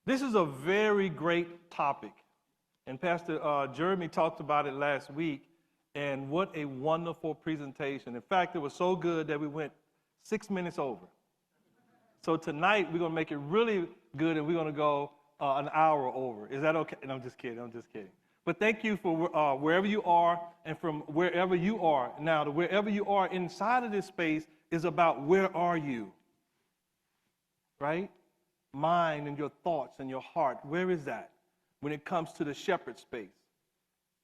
This is a very great topic, and Pastor Jeremy talked about it last week, and what a wonderful presentation. In fact, it was so good that we went 6 minutes over. So tonight, we're going to make it really good, and we're going to go an hour over. Is that okay? And I'm just kidding. But thank you for wherever you are and from wherever you are. Now, the wherever you are inside of this space is about where are you, right? Mind and your thoughts and your heart, where is that when it comes to the shepherd space,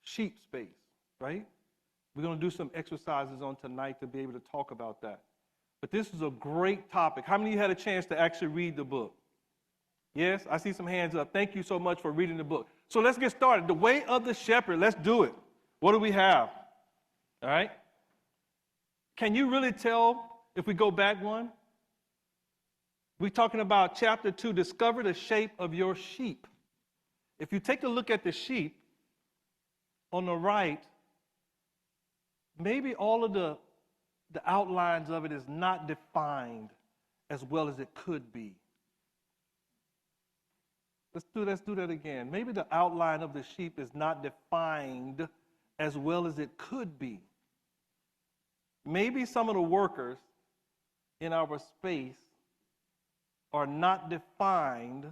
sheep space, right? We're going to do some exercises on tonight to be able to talk about that. But this is a great topic. How many of you had a chance to actually read the book? Yes, I see some hands up. Thank you so much for reading the book. So let's get started. The way of the shepherd, let's do it. What do we have? All right? Can you really tell if we go back one? We're talking about chapter 2, discover the shape of your sheep. If you take a look at the sheep on the right, maybe all of the outlines of it is not defined as well as it could be. Let's do that again. Maybe the outline of the sheep is not defined as well as it could be. Maybe some of the workers in our space are not defined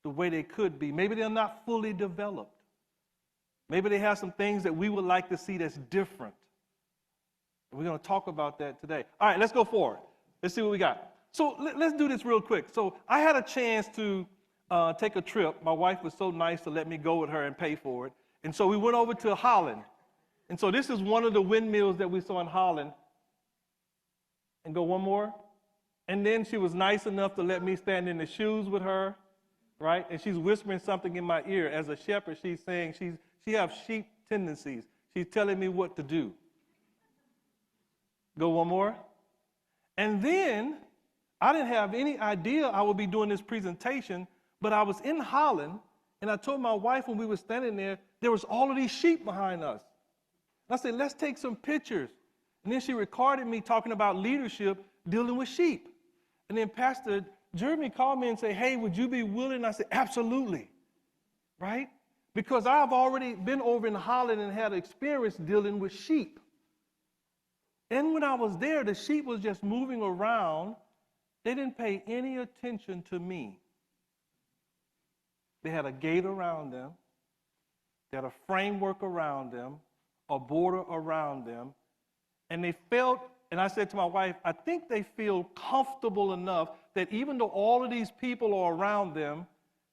the way they could be. Maybe they're not fully developed. Maybe they have some things that we would like to see that's different. We're going to talk about that today. All right, let's go forward. Let's see what we got. So let's do this real quick. So I had a chance to take a trip. My wife was so nice to let me go with her and pay for it. And so we went over to Holland. And so this is one of the windmills that we saw in Holland. And go one more. And then she was nice enough to let me stand in the shoes with her, right? And she's whispering something in my ear. As a shepherd, she's saying she has sheep tendencies. She's telling me what to do. Go one more. And then I didn't have any idea I would be doing this presentation, but I was in Holland, and I told my wife when we were standing there was all of these sheep behind us. And I said, let's take some pictures. And then she recorded me talking about leadership dealing with sheep. And then Pastor Jeremy called me and said, hey, would you be willing? And I said, absolutely, right? Because I've already been over in Holland and had experience dealing with sheep. And when I was there, the sheep was just moving around. They didn't pay any attention to me. They had a gate around them. They had a framework around them, a border around them. And they felt, and I said to my wife, I think they feel comfortable enough that even though all of these people are around them,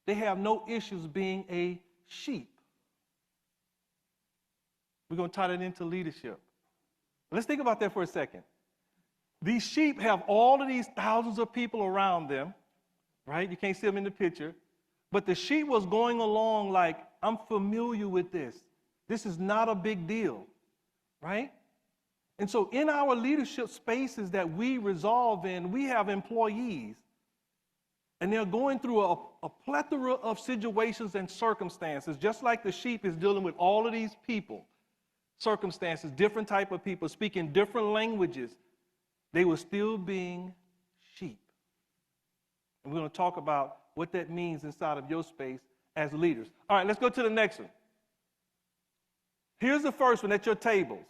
they have no issues being a sheep. We're going to tie that into leadership. Let's think about that for a second. These sheep have all of these thousands of people around them, right? You can't see them in the picture. But the sheep was going along like, I'm familiar with this. This is not a big deal, right? And so in our leadership spaces that we resolve in, we have employees. And they're going through a plethora of situations and circumstances, just like the sheep is dealing with all of these people. Circumstances, different type of people speaking different languages, they were still being sheep. And we're going to talk about what that means inside of your space as leaders. All right, let's go to the next one. Here's the first one at your tables.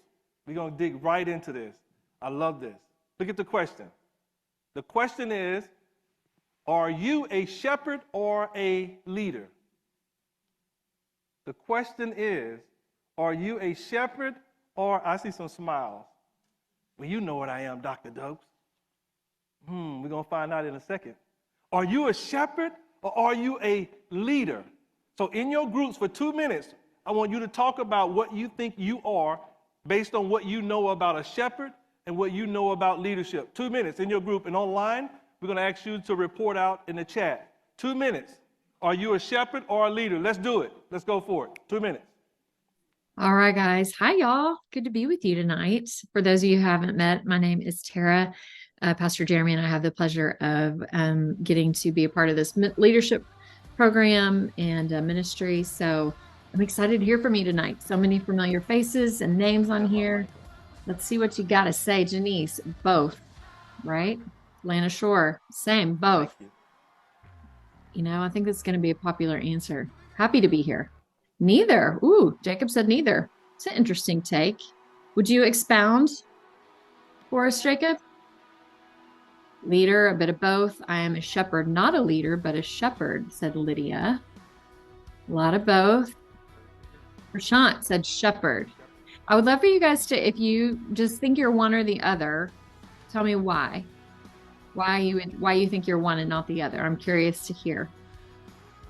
We're going to dig right into this. I love this. Look at the question. The question is, are you a shepherd or a leader? The question is, are you a shepherd or, I see some smiles. Well, you know what I am, Dr. Dokes. We're going to find out in a second. Are you a shepherd or are you a leader? So in your groups for 2 minutes, I want you to talk about what you think you are based on what you know about a shepherd and what you know about leadership. 2 minutes in your group and online, we're going to ask you to report out in the chat. 2 minutes. Are you a shepherd or a leader? Let's do it. Let's go for it. 2 minutes. All right, guys. Hi, y'all. Good to be with you tonight. For those of you who haven't met, my name is Tara. Pastor Jeremy and I have the pleasure of getting to be a part of this leadership program and ministry. So I'm excited to hear from you tonight. So many familiar faces and names on here. Let's see what you got to say. Janice, both, right? Lana Shore. Same, both. Thank you. You know, I think that's going to be a popular answer. Happy to be here. Neither. Ooh, Jacob said neither. It's an interesting take. Would you expound for us, Jacob? Leader, a bit of both. I am a shepherd, not a leader, but a shepherd, said Lydia. A lot of both. Prashant said shepherd. I would love for you guys to, if you just think you're one or the other, tell me why. Why you think you're one and not the other. I'm curious to hear.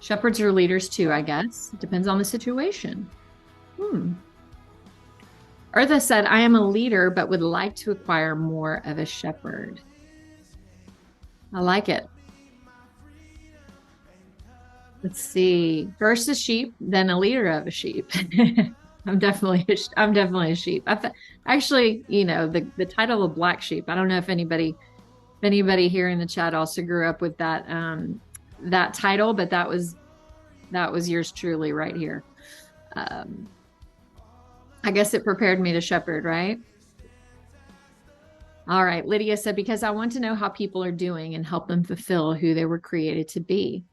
Shepherds are leaders too, I guess. It depends on the situation. Eartha said, I am a leader, but would like to acquire more of a shepherd. I like it. Let's see. First a sheep, then a leader of a sheep. I'm definitely a sheep. Actually, you know, the title of black sheep. I don't know if anybody here in the chat also grew up with that that title, but that was yours truly right here. I guess it prepared me to shepherd, right? All right. Lydia said, because I want to know how people are doing and help them fulfill who they were created to be.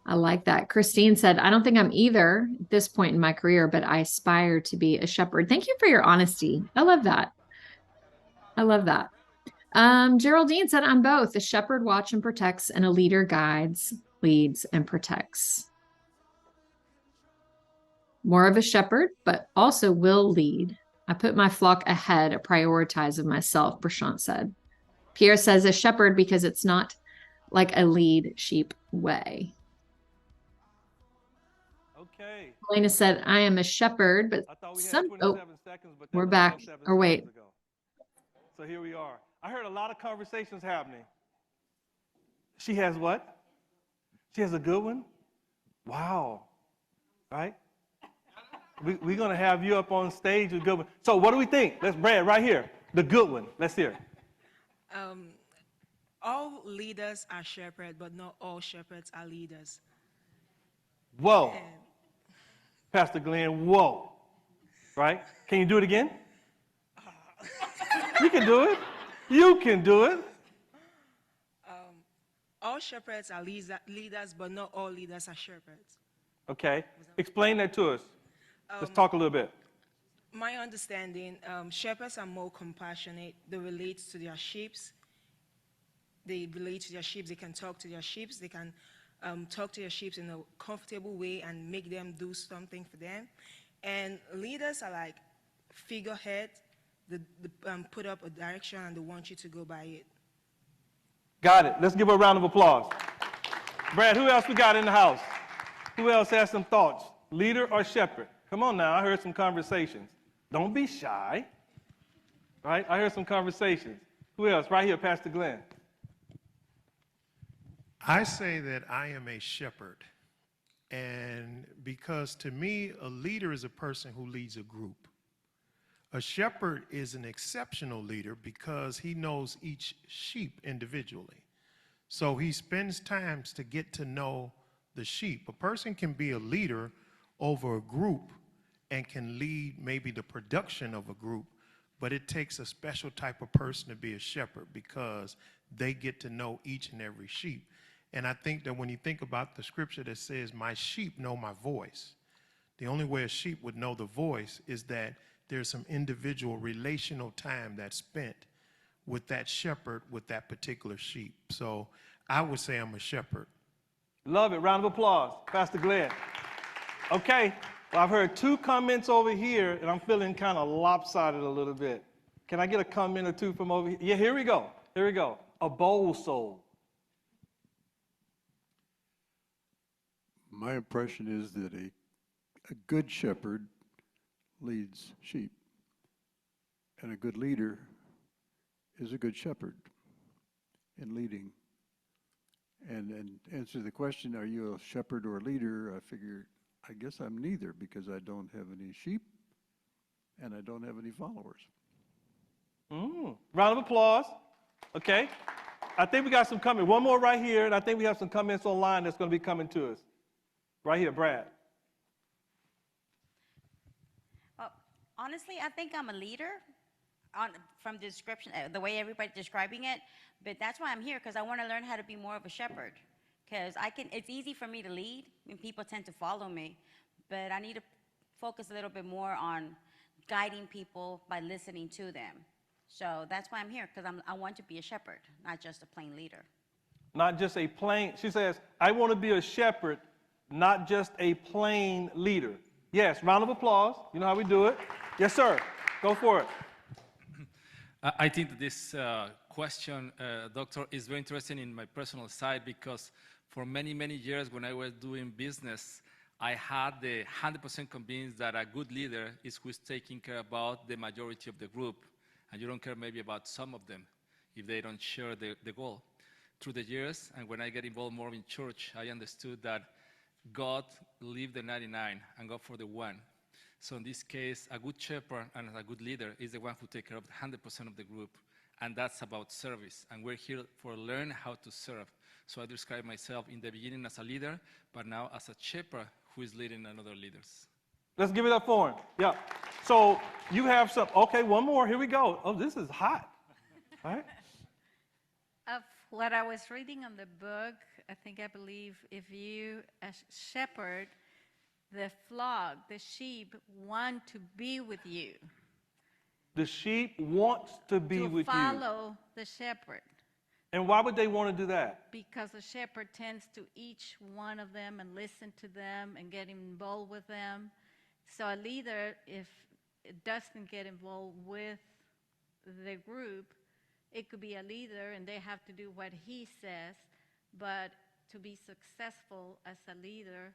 I like that. Christine said, I don't think I'm either at this point in my career, but I aspire to be a shepherd. Thank you for your honesty. I love that. I love that. Geraldine said, I'm both. A shepherd watches and protects, and a leader guides, leads, and protects. More of a shepherd, but also will lead. I put my flock ahead, a prioritize of myself, Prashant said. Pierre says, a shepherd because it's not like a lead sheep way. Okay. Elena said, I am a shepherd, but I thought we had 27 seconds, but we're back. Or wait. Ago. So here we are. I heard a lot of conversations happening. She has what? She has a good one? Wow. Right? We're going to have you up on stage with a good one. So what do we think? Let's, Brad, right here. The good one. Let's hear. All leaders are shepherds, but not all shepherds are leaders. Whoa. Pastor Glenn, whoa. Right? Can you do it again? You can do it. You can do it. All shepherds are leaders, but not all leaders are shepherds. Okay. Explain that to us. Let's talk a little bit. My understanding, shepherds are more compassionate. They relate to their sheep. They relate to their sheep. They can talk to their sheep. They can talk to their sheep in a comfortable way and make them do something for them. And leaders are like figurehead. They put up a direction and they want you to go by it. Got it. Let's give her a round of applause. Brad, who else we got in the house? Who else has some thoughts? Leader or shepherd? Come on now, I heard some conversations. Don't be shy. Right? I heard some conversations. Who else? Right here, Pastor Glenn. I say that I am a shepherd. And because to me, a leader is a person who leads a group. A shepherd is an exceptional leader because he knows each sheep individually. So he spends time to get to know the sheep. A person can be a leader over a group and can lead maybe the production of a group, but it takes a special type of person to be a shepherd because they get to know each and every sheep. And I think that when you think about the scripture that says, my sheep know my voice, the only way a sheep would know the voice is that there's some individual relational time that's spent with that shepherd, with that particular sheep. So I would say I'm a shepherd. Love it. Round of applause. Pastor Glenn. Okay. Well, I've heard two comments over here, and I'm feeling kind of lopsided a little bit. Can I get a comment or two from over here? Yeah, here we go. Here we go. A bold soul. My impression is that a good shepherd leads sheep, and a good leader is a good shepherd in leading. And answer the question, are you a shepherd or a leader? I guess I'm neither, because I don't have any sheep and I don't have any followers. Round of applause. Okay. I think we got some coming. One more right here, and I think we have some comments online that's going to be coming to us. Right here, Brad. Well, honestly, I think I'm a leader, from the description, the way everybody's describing it. But that's why I'm here, because I want to learn how to be more of a shepherd. Because it's easy for me to lead, and people tend to follow me. But I need to focus a little bit more on guiding people by listening to them. So that's why I'm here, because I want to be a shepherd, not just a plain leader. Not just a plain, she says, I want to be a shepherd, not just a plain leader. Yes, round of applause. You know how we do it. Yes, sir. Go for it. I think that this question, Doctor, is very interesting in my personal side, because for many, many years when I was doing business, I had the 100% convinced that a good leader is who is taking care about the majority of the group, and you don't care maybe about some of them if they don't share the goal. Through the years, and when I get involved more in church, I understood that God leave the 99 and go for the one. So in this case, a good shepherd and a good leader is the one who takes care of 100% of the group, and that's about service. And we're here for learn how to serve. So I describe myself in the beginning as a leader, but now as a shepherd who is leading another leaders. Let's give it up for him. Yeah. So you have some, okay, one more. Here we go. Oh, this is hot. All right. Of what I was reading on the book, I believe if you, as shepherd, the flock, the sheep want to be with you. The sheep wants to be with To you. follow the shepherd. And why would they want to do that? Because the shepherd tends to each one of them and listen to them and get involved with them. So a leader, if it doesn't get involved with the group, it could be a leader and they have to do what he says, but to be successful as a leader,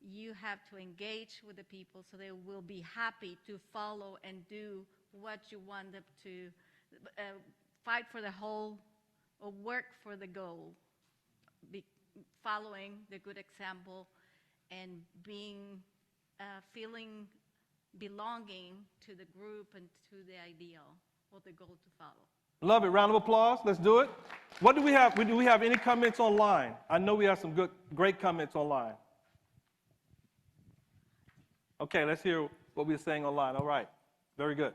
you have to engage with the people so they will be happy to follow and do what you want them to, fight for the whole, or work for the goal, following the good example and being, feeling belonging to the group and to the ideal or the goal to follow. Love it. Round of applause. Let's do it. What do we have? Do we have any comments online? I know we have some great comments online. Okay, let's hear what we're saying online. All right. Very good.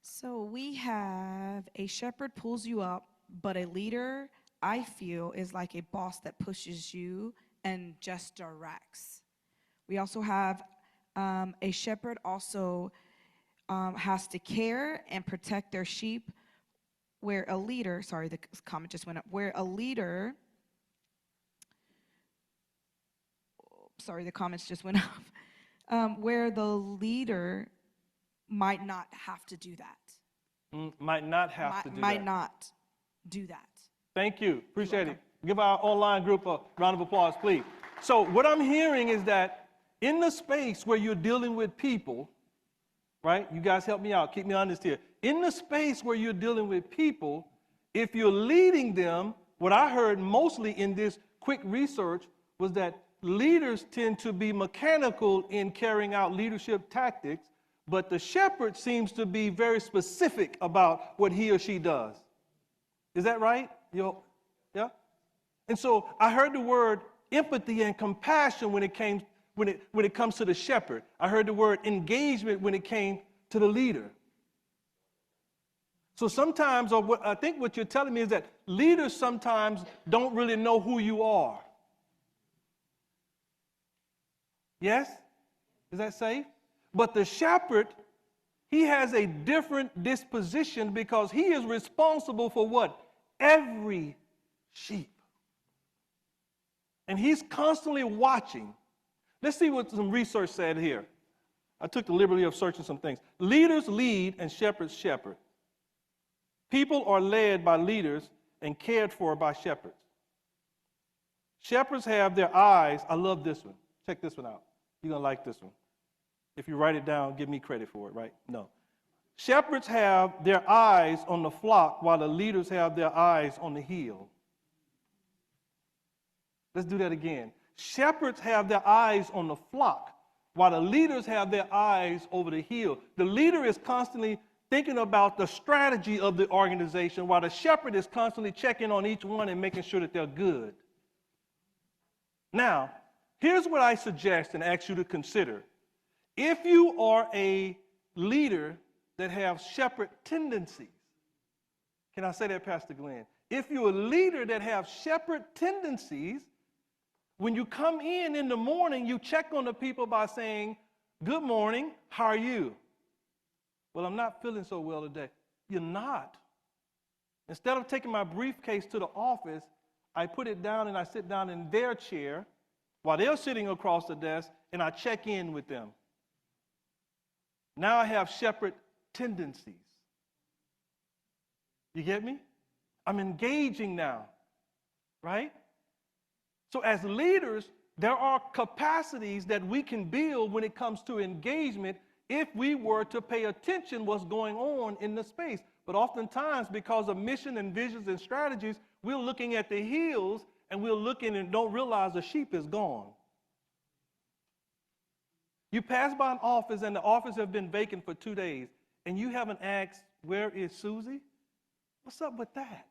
So we have a shepherd pulls you up, but a leader, I feel, is like a boss that pushes you and just directs. We also have a shepherd also has to care and protect their sheep, where a leader, sorry, the comment just went up, where a leader, sorry, the comments just went up, where the leader might not have to do that. Might not have to do that. Might not do that. Thank you. Appreciate it. Give our online group a round of applause, please. So what I'm hearing is that in the space where you're dealing with people, right? You guys help me out. Keep me honest here. In the space where you're dealing with people, if you're leading them, what I heard mostly in this quick research was that leaders tend to be mechanical in carrying out leadership tactics, but the shepherd seems to be very specific about what he or she does. Is that right? Yeah? And so I heard the word empathy and compassion when it comes to the shepherd. I heard the word engagement when it came to the leader. So sometimes, I think what you're telling me is that leaders sometimes don't really know who you are. Yes? Is that safe? But the shepherd, he has a different disposition because he is responsible for what? Every sheep. And he's constantly watching. Let's see what some research said here. I took the liberty of searching some things. Leaders lead and shepherds shepherd. People are led by leaders and cared for by shepherds. Shepherds have their eyes. I love this one. Check this one out. You're going to like this one. If you write it down, give me credit for it, right? No. Shepherds have their eyes on the flock while the leaders have their eyes on the hill. Let's do that again. Shepherds have their eyes on the flock while the leaders have their eyes over the hill. The leader is constantly thinking about the strategy of the organization while the shepherd is constantly checking on each one and making sure that they're good. Now, here's what I suggest and ask you to consider. If you are a leader that have shepherd tendencies. Can I say that, Pastor Glenn? If you're a leader that have shepherd tendencies, when you come in the morning, you check on the people by saying, good morning, how are you? Well, I'm not feeling so well today. You're not. Instead of taking my briefcase to the office, I put it down and I sit down in their chair while they're sitting across the desk, and I check in with them. Now I have shepherd tendencies. You get me? I'm engaging now, right? So as leaders, there are capacities that we can build when it comes to engagement if we were to pay attention what's going on in the space. But oftentimes, because of mission and visions and strategies, we're looking at the hills and we're looking and don't realize the sheep is gone. You pass by an office and the office has been vacant for 2 days and you haven't asked, where is Susie? What's up with that?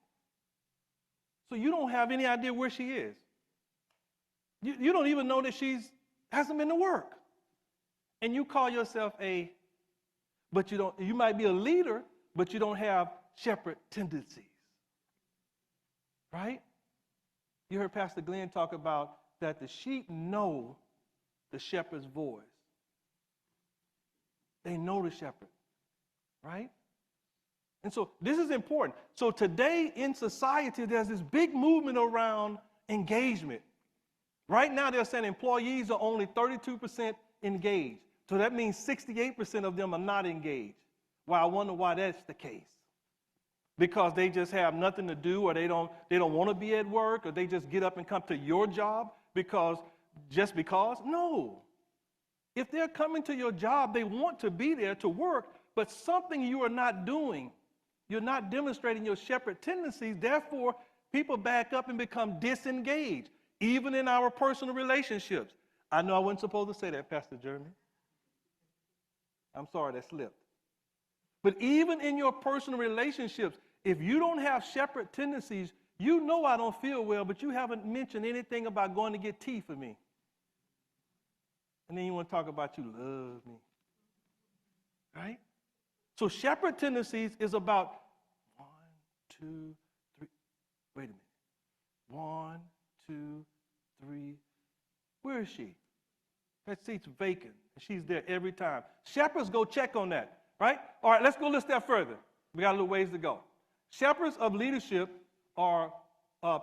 So you don't have any idea where she is. You don't even know that hasn't been to work. And you call yourself but you might be a leader, but you don't have shepherd tendencies. Right? You heard Pastor Glenn talk about that the sheep know the shepherd's voice. They know the shepherd. Right? And so this is important. So today in society, there's this big movement around engagement. Right now, they're saying employees are only 32% engaged. So that means 68% of them are not engaged. Well, I wonder why that's the case. Because they just have nothing to do, or they don't want to be at work, or they just get up and come to your job just because? No. If they're coming to your job, they want to be there to work, but something you are not doing. You're not demonstrating your shepherd tendencies. Therefore, people back up and become disengaged, even in our personal relationships. I know I wasn't supposed to say that, Pastor Jeremy. I'm sorry, that slipped. But even in your personal relationships, if you don't have shepherd tendencies, you know I don't feel well, but you haven't mentioned anything about going to get tea for me. And then you want to talk about you love me. Right? So shepherd tendencies is about 1, 2, 3. Wait a minute. 1, 2, 3. Where is she? That seat's vacant. And she's there every time. Shepherds go check on that. Right? All right, let's go a little step further. We got a little ways to go. Shepherds of leadership are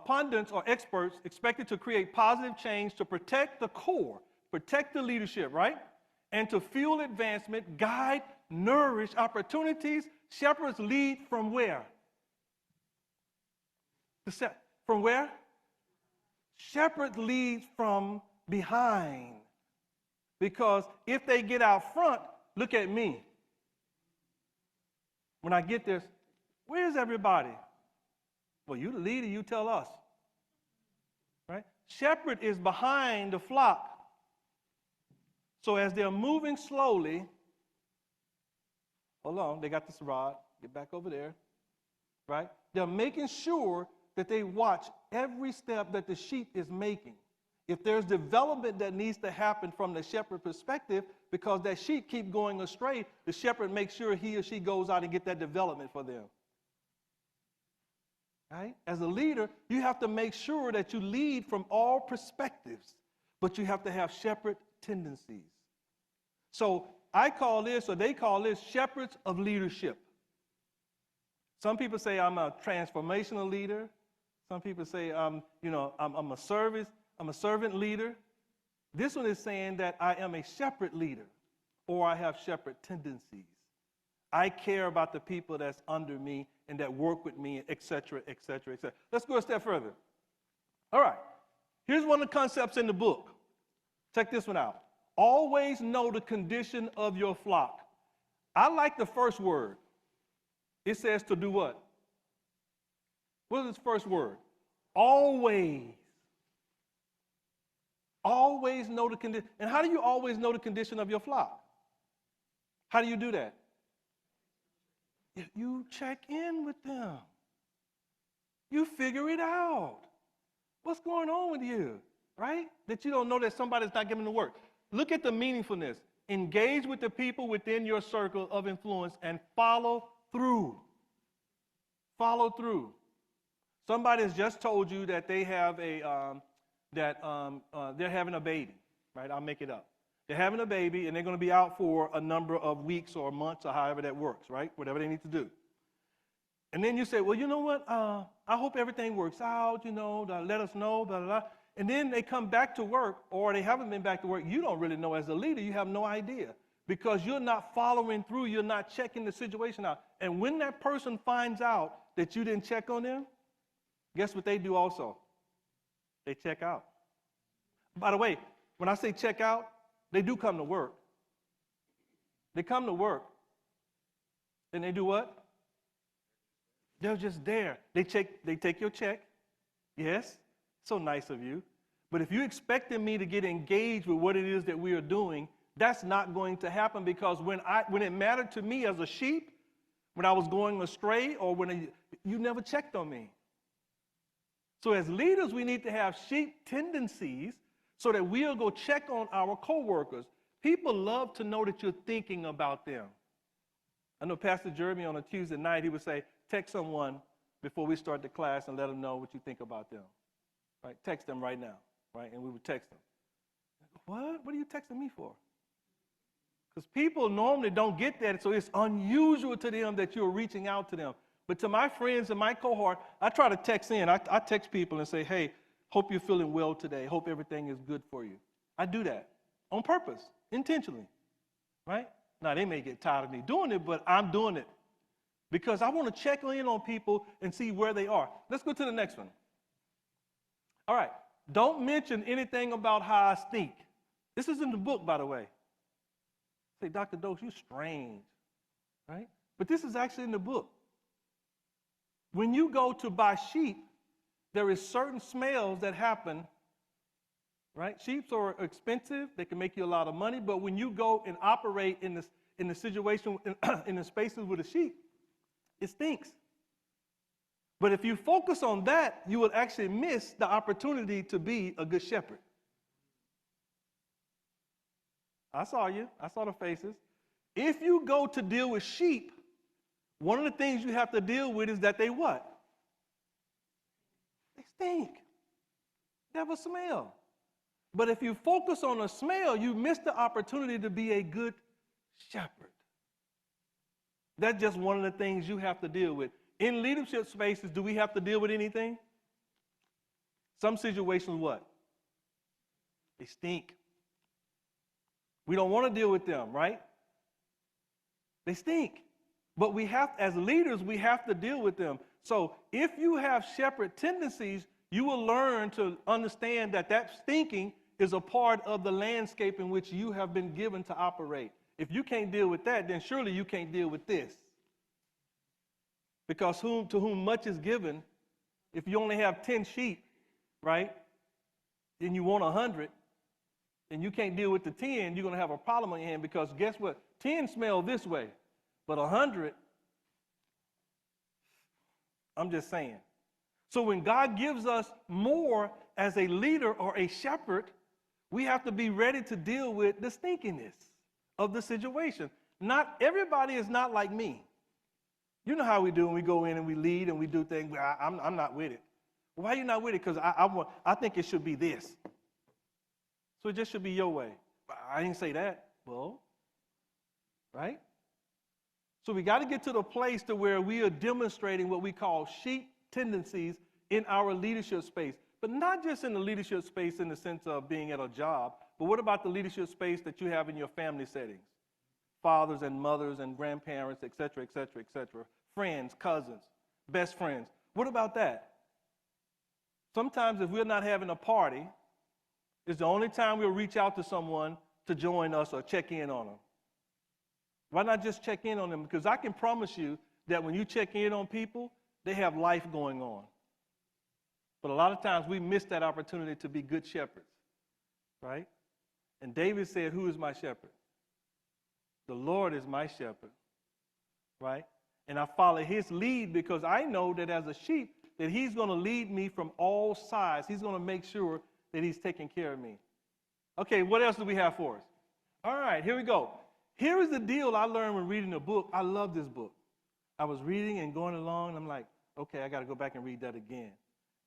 pundits or experts expected to create positive change to protect the core, protect the leadership, right? And to fuel advancement, guide, nourish opportunities. Shepherds lead from where? From where? Shepherds lead from behind. Because if they get out front, look at me. When I get this, where's everybody? Well, you the leader, you tell us. Right? Shepherd is behind the flock. So as they're moving slowly, hold on, they got this rod, get back over there, right? They're making sure that they watch every step that the sheep is making. If there's development that needs to happen from the shepherd perspective, because that sheep keep going astray, the shepherd makes sure he or she goes out and get that development for them. Right? As a leader, you have to make sure that you lead from all perspectives, but you have to have shepherd tendencies. So I call this, or they call this, shepherds of leadership. Some people say I'm a transformational leader. Some people say I'm a servant leader. This one is saying that I am a shepherd leader, or I have shepherd tendencies. I care about the people that's under me and that work with me, et cetera, et cetera, et cetera. Let's go a step further. All right. Here's one of the concepts in the book. Check this one out. Always know the condition of your flock. I like the first word. It says to do what? What is this first word? Always. Always know the condition. And how do you always know the condition of your flock? How do you do that? You check in with them. You figure it out. What's going on with you, right? That you don't know that somebody's not giving the work. Look at the meaningfulness. engage with the people within your circle of influence and follow through. Follow through. Somebody has just told you that they have they're having a baby, right? I'll make it up. They're having a baby and they're going to be out for a number of weeks or months or however that works, right? Whatever they need to do. And then you say, well, you know what? I hope everything works out, let us know, blah, blah, blah. And then they come back to work, or they haven't been back to work. You don't really know as a leader. You have no idea because you're not following through. You're not checking the situation out. And when that person finds out that you didn't check on them, guess what they do also? They check out. By the way, when I say check out, they do come to work. They come to work. And they do what? They're just there. They take your check. Yes, so nice of you. But if you're expecting me to get engaged with what it is that we are doing, that's not going to happen because when it mattered to me as a sheep, when I was going astray or you never checked on me. So as leaders, we need to have sheep tendencies so that we'll go check on our coworkers. People love to know that you're thinking about them. I know Pastor Jeremy on a Tuesday night, he would say, text someone before we start the class and let them know what you think about them. Right? Text them right now. Right? And we would text them. What? What are you texting me for? Because people normally don't get that, so it's unusual to them that you're reaching out to them. But to my friends and my cohort, I try to text in. I text people and say, hey, hope you're feeling well today. Hope everything is good for you. I do that on purpose, intentionally. Right? Now, they may get tired of me doing it, but I'm doing it because I want to check in on people and see where they are. Let's go to the next one. All right. Don't mention anything about how I stink. This is in the book, by the way. Say, Dr. Dokes, you're strange. Right? But this is actually in the book. When you go to buy sheep, there is certain smells that happen. Right? Sheep are expensive. They can make you a lot of money. But when you go and operate in the situation, in the spaces with a sheep, it stinks. But if you focus on that, you will actually miss the opportunity to be a good shepherd. I saw you. I saw the faces. If you go to deal with sheep, one of the things you have to deal with is that they what? They stink. They have a smell. But if you focus on a smell, you miss the opportunity to be a good shepherd. That's just one of the things you have to deal with. In leadership spaces, do we have to deal with anything? Some situations, what? They stink. We don't want to deal with them, right? They stink. But we have, as leaders, we have to deal with them. So if you have shepherd tendencies, you will learn to understand that that stinking is a part of the landscape in which you have been given to operate. If you can't deal with that, then surely you can't deal with this. Because to whom much is given, if you only have 10 sheep, right, and you want 100, and you can't deal with the 10, you're going to have a problem on your hand because guess what? 10 smell this way, but 100, I'm just saying. So when God gives us more as a leader or a shepherd, we have to be ready to deal with the stinkiness of the situation. Not everybody is not like me. You know how we do when we go in and we lead and we do things. I'm not with it. Why are you not with it? Because I think it should be this. So it just should be your way. I didn't say that. Well, right? So we got to get to the place to where we are demonstrating what we call sheep tendencies in our leadership space. But not just in the leadership space in the sense of being at a job, but what about the leadership space that you have in your family settings? Fathers and mothers and grandparents, et cetera, et cetera, et cetera. Friends, cousins, best friends. What about that? Sometimes if we're not having a party, it's the only time we'll reach out to someone to join us or check in on them. Why not just check in on them? Because I can promise you that when you check in on people, they have life going on. But a lot of times we miss that opportunity to be good shepherds, right? And David said, who is my shepherd? The Lord is my shepherd, right? And I follow his lead because I know that as a sheep, that he's going to lead me from all sides. He's going to make sure that he's taking care of me. Okay, what else do we have for us? All right, here we go. Here is the deal I learned when reading the book. I love this book. I was reading and going along, and I'm like, okay, I got to go back and read that again.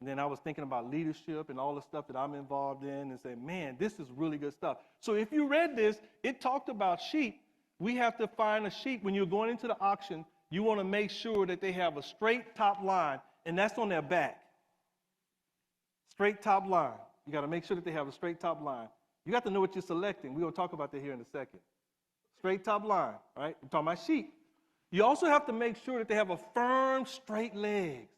And then I was thinking about leadership and all the stuff that I'm involved in and saying, man, this is really good stuff. So if you read this, it talked about sheep. We have to find a sheep. When you're going into the auction, you want to make sure that they have a straight top line, and that's on their back. Straight top line. You got to make sure that they have a straight top line. You got to know what you're selecting. We're going to talk about that here in a second. Straight top line, right? We're talking about sheep. You also have to make sure that they have a firm, straight legs.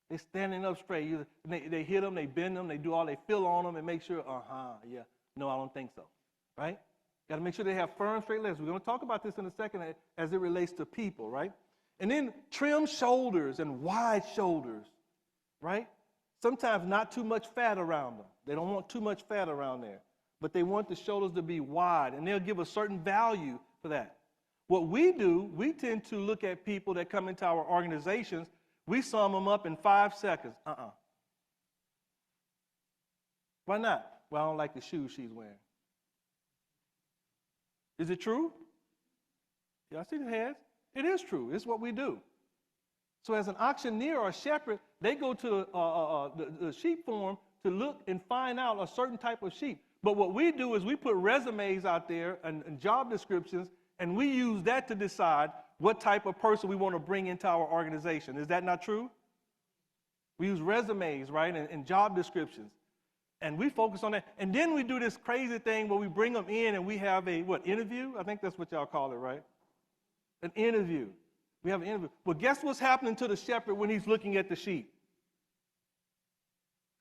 They're standing up straight. They hit them, they bend them, they do all, they feel on them and make sure, yeah, no, I don't think so, right? Got to make sure they have firm, straight legs. We're going to talk about this in a second as it relates to people, right? And then trim shoulders and wide shoulders, right? Sometimes not too much fat around them. They don't want too much fat around there, but they want the shoulders to be wide, and they'll give a certain value for that. What we do, we tend to look at people that come into our organizations, we sum them up in 5 seconds. Why not? Well, I don't like the shoes she's wearing. Is it true? Yeah, I see the heads. It is true. It's what we do. So as an auctioneer or a shepherd, they go to the sheep farm to look and find out a certain type of sheep. But what we do is we put resumes out there and job descriptions, and we use that to decide what type of person we want to bring into our organization. Is that not true? We use resumes, right, and job descriptions. And we focus on that. And then we do this crazy thing where we bring them in and we have a, interview? I think that's what y'all call it, right? An interview. We have an interview. Well, guess what's happening to the shepherd when he's looking at the sheep?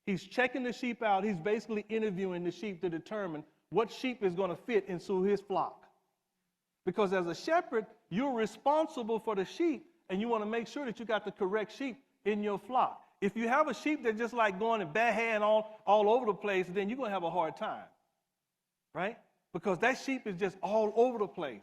He's checking the sheep out. He's basically interviewing the sheep to determine what sheep is going to fit into his flock. Because as a shepherd, you're responsible for the sheep, and you want to make sure that you got the correct sheep in your flock. If you have a sheep that's just like going and bad hand all over the place, then you're going to have a hard time, right? Because that sheep is just all over the place.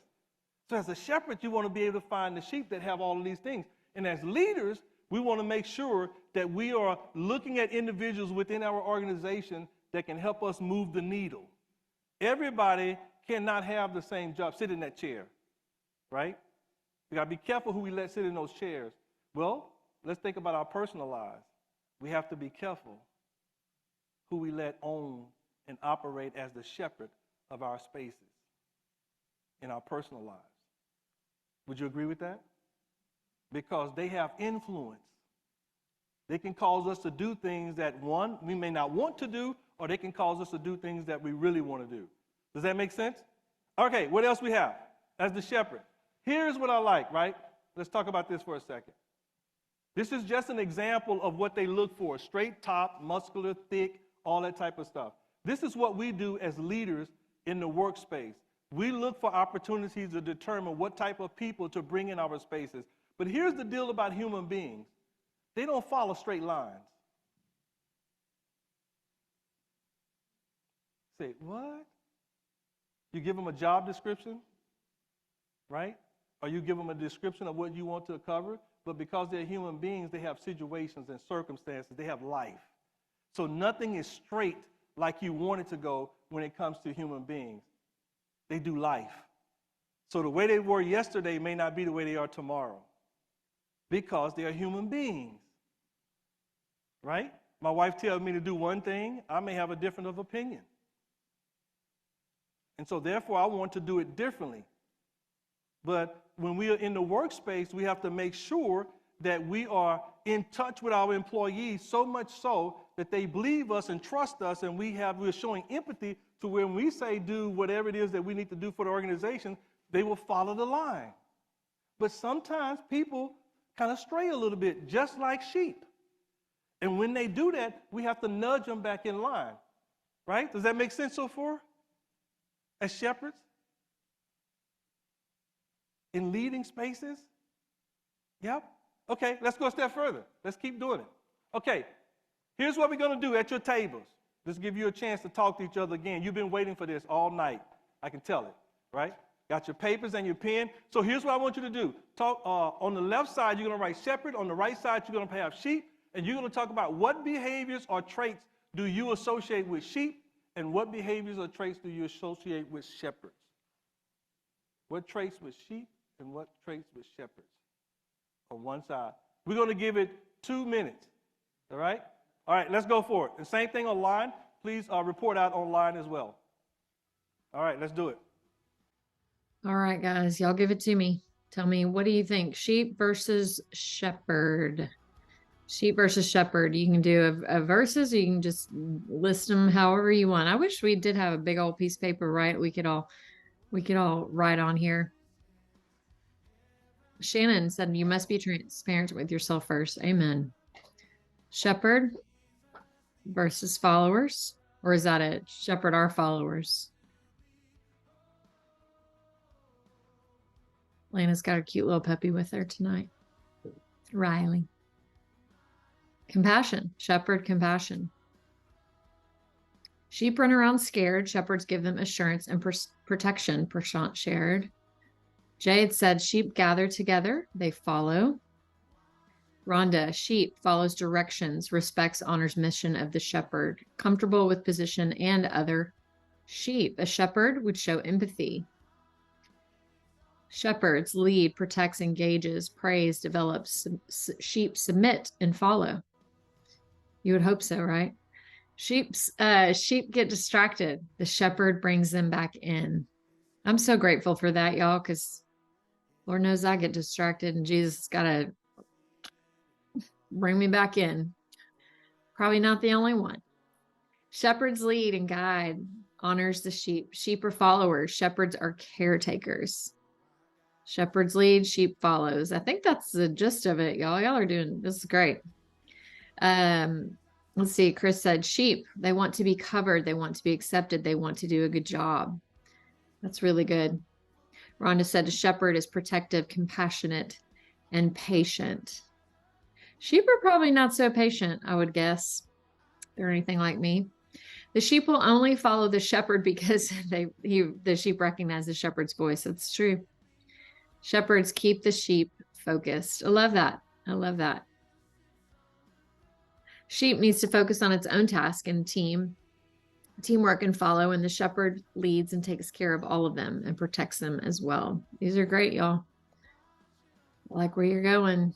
So as a shepherd, you want to be able to find the sheep that have all of these things. And as leaders, we want to make sure that we are looking at individuals within our organization that can help us move the needle. Everybody cannot have the same job. Sit in that chair, right? We got to be careful who we let sit in those chairs. Well, let's think about our personal lives. We have to be careful who we let own and operate as the shepherd of our spaces in our personal lives. Would you agree with that? Because they have influence. They can cause us to do things that, one, we may not want to do, or they can cause us to do things that we really want to do. Does that make sense? Okay, what else we have as the shepherd? Here's what I like, right? Let's talk about this for a second. This is just an example of what they look for. Straight top, muscular, thick, all that type of stuff. This is what we do as leaders in the workspace. We look for opportunities to determine what type of people to bring in our spaces. But here's the deal about human beings. They don't follow straight lines. Say, what? You give them a job description, right? Or you give them a description of what you want to cover, but because they're human beings, they have situations and circumstances. They have life. So nothing is straight like you want it to go when it comes to human beings. They do life. So the way they were yesterday may not be the way they are tomorrow because they are human beings, right? My wife tells me to do one thing. I may have a different of opinion. And so therefore, I want to do it differently. But when we are in the workspace, we have to make sure that we are in touch with our employees so much so that they believe us and trust us, and we're showing empathy to when we say do whatever it is that we need to do for the organization, they will follow the line. But sometimes people kind of stray a little bit, just like sheep. And when they do that, we have to nudge them back in line, right? Does that make sense so far? As shepherds? In leading spaces? Yep. Okay, let's go a step further. Let's keep doing it. Okay, here's what we're going to do at your tables. Let's give you a chance to talk to each other again. You've been waiting for this all night. I can tell it, right? Got your papers and your pen. So here's what I want you to do. Talk on the left side, you're going to write shepherd. On the right side, you're going to have sheep. And you're going to talk about what behaviors or traits do you associate with sheep And what behaviors or traits do you associate with shepherds? What traits with sheep and what traits with shepherds? On one side. We're going to give it 2 minutes. All right? All right, let's go for it. And same thing online. Please report out online as well. All right, let's do it. All right, guys, y'all give it to me. Tell me, what do you think? Sheep versus shepherd. Sheep versus shepherd. You can do a versus, or you can just list them however you want. I wish we did have a big old piece of paper, right? We could all write on here. Shannon said you must be transparent with yourself first. Amen. Shepherd versus followers, or is that it? Shepherd our followers. Lana's got her cute little puppy with her tonight. Riley. Compassion. Shepherd compassion. Sheep run around scared. Shepherds give them assurance and protection. Prashant shared. Jade said sheep gather together. They follow. Rhonda, sheep follows directions, respects, honors mission of the shepherd, comfortable with position and other sheep. A shepherd would show empathy. Shepherds lead, protects, engages, praise, develops. Sheep submit and follow. You would hope so, right? Sheep get distracted. The shepherd brings them back in. I'm so grateful for that, y'all, because Lord knows I get distracted and Jesus has got to bring me back in. Probably not the only one. Shepherds lead and guide, honors the sheep. Sheep are followers. Shepherds are caretakers. Shepherds lead, sheep follows. I think that's the gist of it, y'all. Y'all are doing, this is great. Let's see. Chris said sheep, they want to be covered. They want to be accepted. They want to do a good job. That's really good. Rhonda said a shepherd is protective, compassionate, and patient. Sheep are probably not so patient, I would guess. If they're anything like me. The sheep will only follow the shepherd because the sheep recognize the shepherd's voice. That's true. Shepherds keep the sheep focused. I love that. I love that. Sheep needs to focus on its own task and teamwork and follow, and the shepherd leads and takes care of all of them and protects them as well. These are great, y'all. I like where you're going.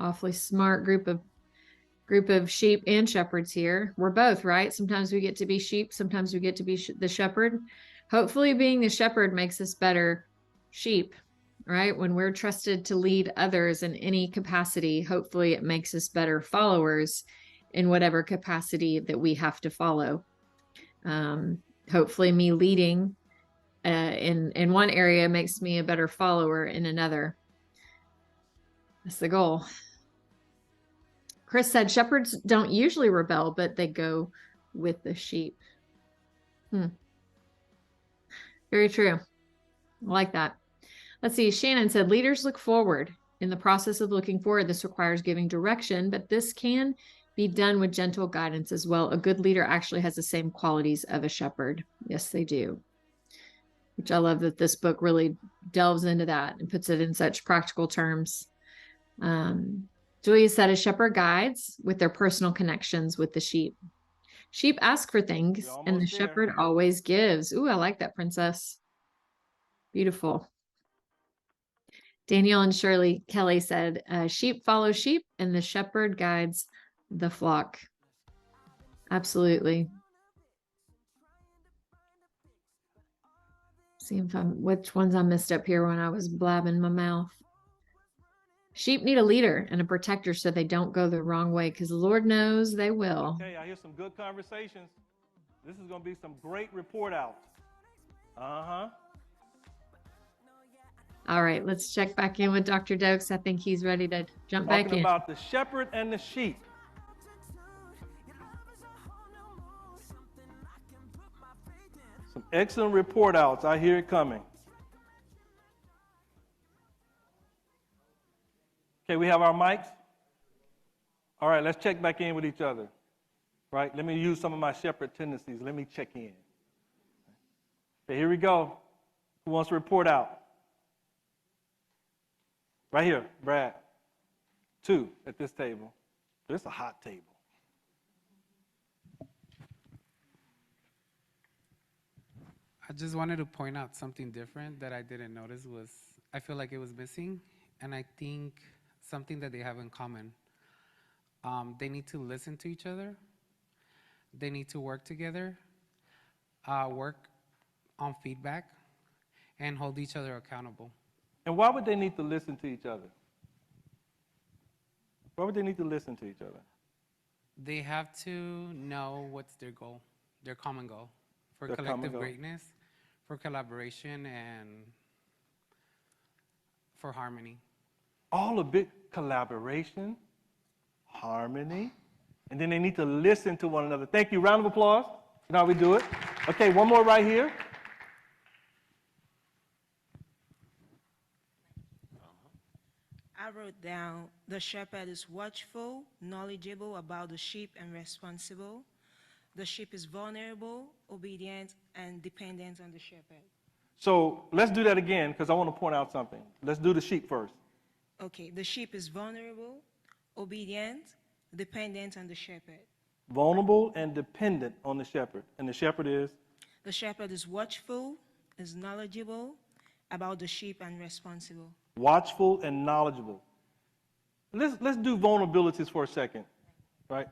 Awfully smart group of sheep and shepherds here. We're both, right? Sometimes we get to be sheep. Sometimes we get to be the shepherd. Hopefully being the shepherd makes us better sheep, right? When we're trusted to lead others in any capacity, hopefully it makes us better followers in whatever capacity that we have to follow. Hopefully me leading in one area makes me a better follower in another. That's the goal. Chris said shepherds don't usually rebel, but they go with the sheep. Very true. I like that. Let's see. Shannon said leaders look forward. In the process of looking forward, this requires giving direction, but this can be done with gentle guidance as well. A good leader actually has the same qualities of a shepherd. Yes, they do. Which I love that this book really delves into that and puts it in such practical terms. Julia said a shepherd guides with their personal connections with the sheep. Sheep ask for things and the shepherd always gives. Ooh, I like that, Princess. Beautiful. Danielle and Shirley Kelly said, sheep follow sheep and the shepherd guides the flock. Absolutely. See if which ones I missed up here when I was blabbing my mouth. Sheep need a leader and a protector so they don't go the wrong way, because Lord knows they will. Okay, I hear some good conversations. This is going to be some great report outs. All right, let's check back in with Dr. Dokes. I think he's ready to jump back in. Talking about the shepherd and the sheep. Some excellent report outs. I hear it coming. Okay, we have our mics. All right, let's check back in with each other. Right, let me use some of my shepherd tendencies. Let me check in. Okay, here we go. Who wants to report out? Right here, Brad. 2 at this table. It's a hot table. I just wanted to point out something different that I didn't notice was, I feel like it was missing, and I think something that they have in common. They need to listen to each other. They need to work together, work on feedback, and hold each other accountable. And why would they need to listen to each other? Why would they need to listen to each other? They have to know what's their goal, their common goal, for Their common collective goal. greatness, for collaboration, and for harmony. All a bit collaboration, harmony, and then they need to listen to one another. Thank you. Round of applause. You know how we do it. Okay, one more right here. I wrote down the shepherd is watchful, knowledgeable about the sheep, and responsible. The sheep is vulnerable, obedient, and dependent on the shepherd. So let's do that again because I want to point out something. Let's do the sheep first. Okay, the sheep is vulnerable, obedient, dependent on the shepherd. Vulnerable and dependent on the shepherd. And the shepherd is? The shepherd is watchful, is knowledgeable about the sheep, and responsible. Watchful and knowledgeable. Let's do vulnerabilities for a second, right?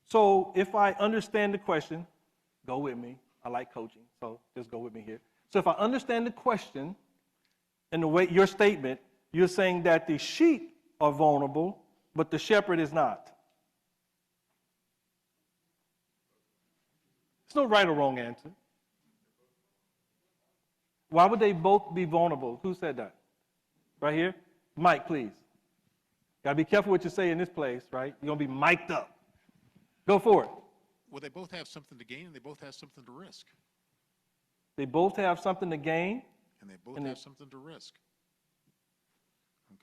So if I understand the question, go with me. I like coaching, so just go with me here. So if I understand the question and the way your statement, you're saying that the sheep are vulnerable, but the shepherd is not. There's no right or wrong answer. Why would they both be vulnerable? Who said that? Right here? Mike, please. Gotta be careful what you say in this place, right? You're gonna be mic'd up. Go for it. Well, they both have something to gain and they both have something to risk. They both have something to gain, And they both And have they- something to risk.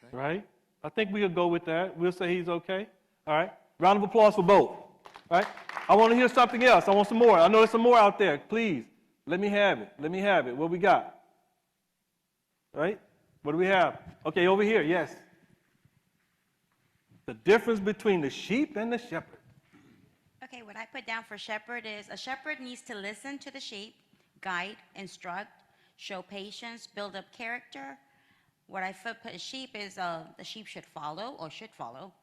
Okay? right? I think we'll go with that. We'll say he's okay. All right? Round of applause for both. All right? I want to hear something else. I want some more. I know there's some more out there. Please, let me have it. Let me have it. What we got? Right? What do we have? Okay, over here, yes. The difference between the sheep and the shepherd. Okay, what I put down for shepherd is a shepherd needs to listen to the sheep, guide, instruct, show patience, build up character. What I put sheep is the sheep should follow,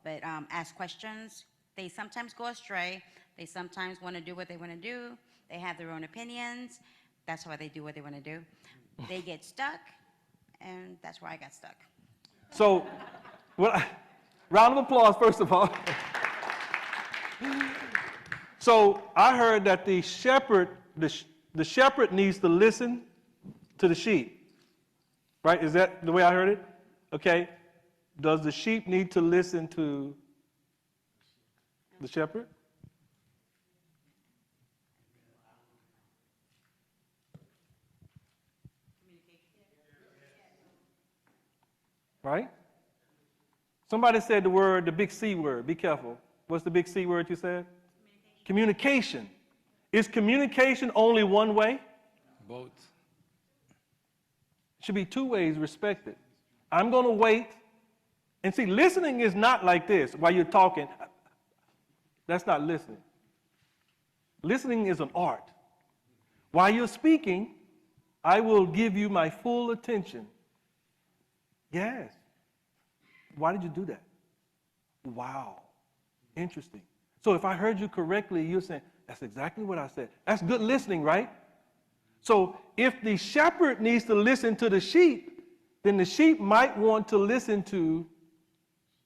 but ask questions. They sometimes go astray. They sometimes want to do what they want to do. They have their own opinions. That's why they do what they want to do. They get stuck, and that's where I got stuck. So, round of applause, first of all. So, I heard that the shepherd needs to listen to the sheep. Right? Is that the way I heard it? Okay. Does the sheep need to listen to the shepherd? Right? Somebody said the big C word. Be careful. What's the big C word you said? Communication. Is communication only one way? Both. It should be two ways respected. I'm going to wait. And see, listening is not like this while you're talking. That's not listening. Listening is an art. While you're speaking, I will give you my full attention. Yes. Why did you do that? Wow. Interesting. So if I heard you correctly, you're saying, that's exactly what I said. That's good listening, right? So if the shepherd needs to listen to the sheep, then the sheep might want to listen to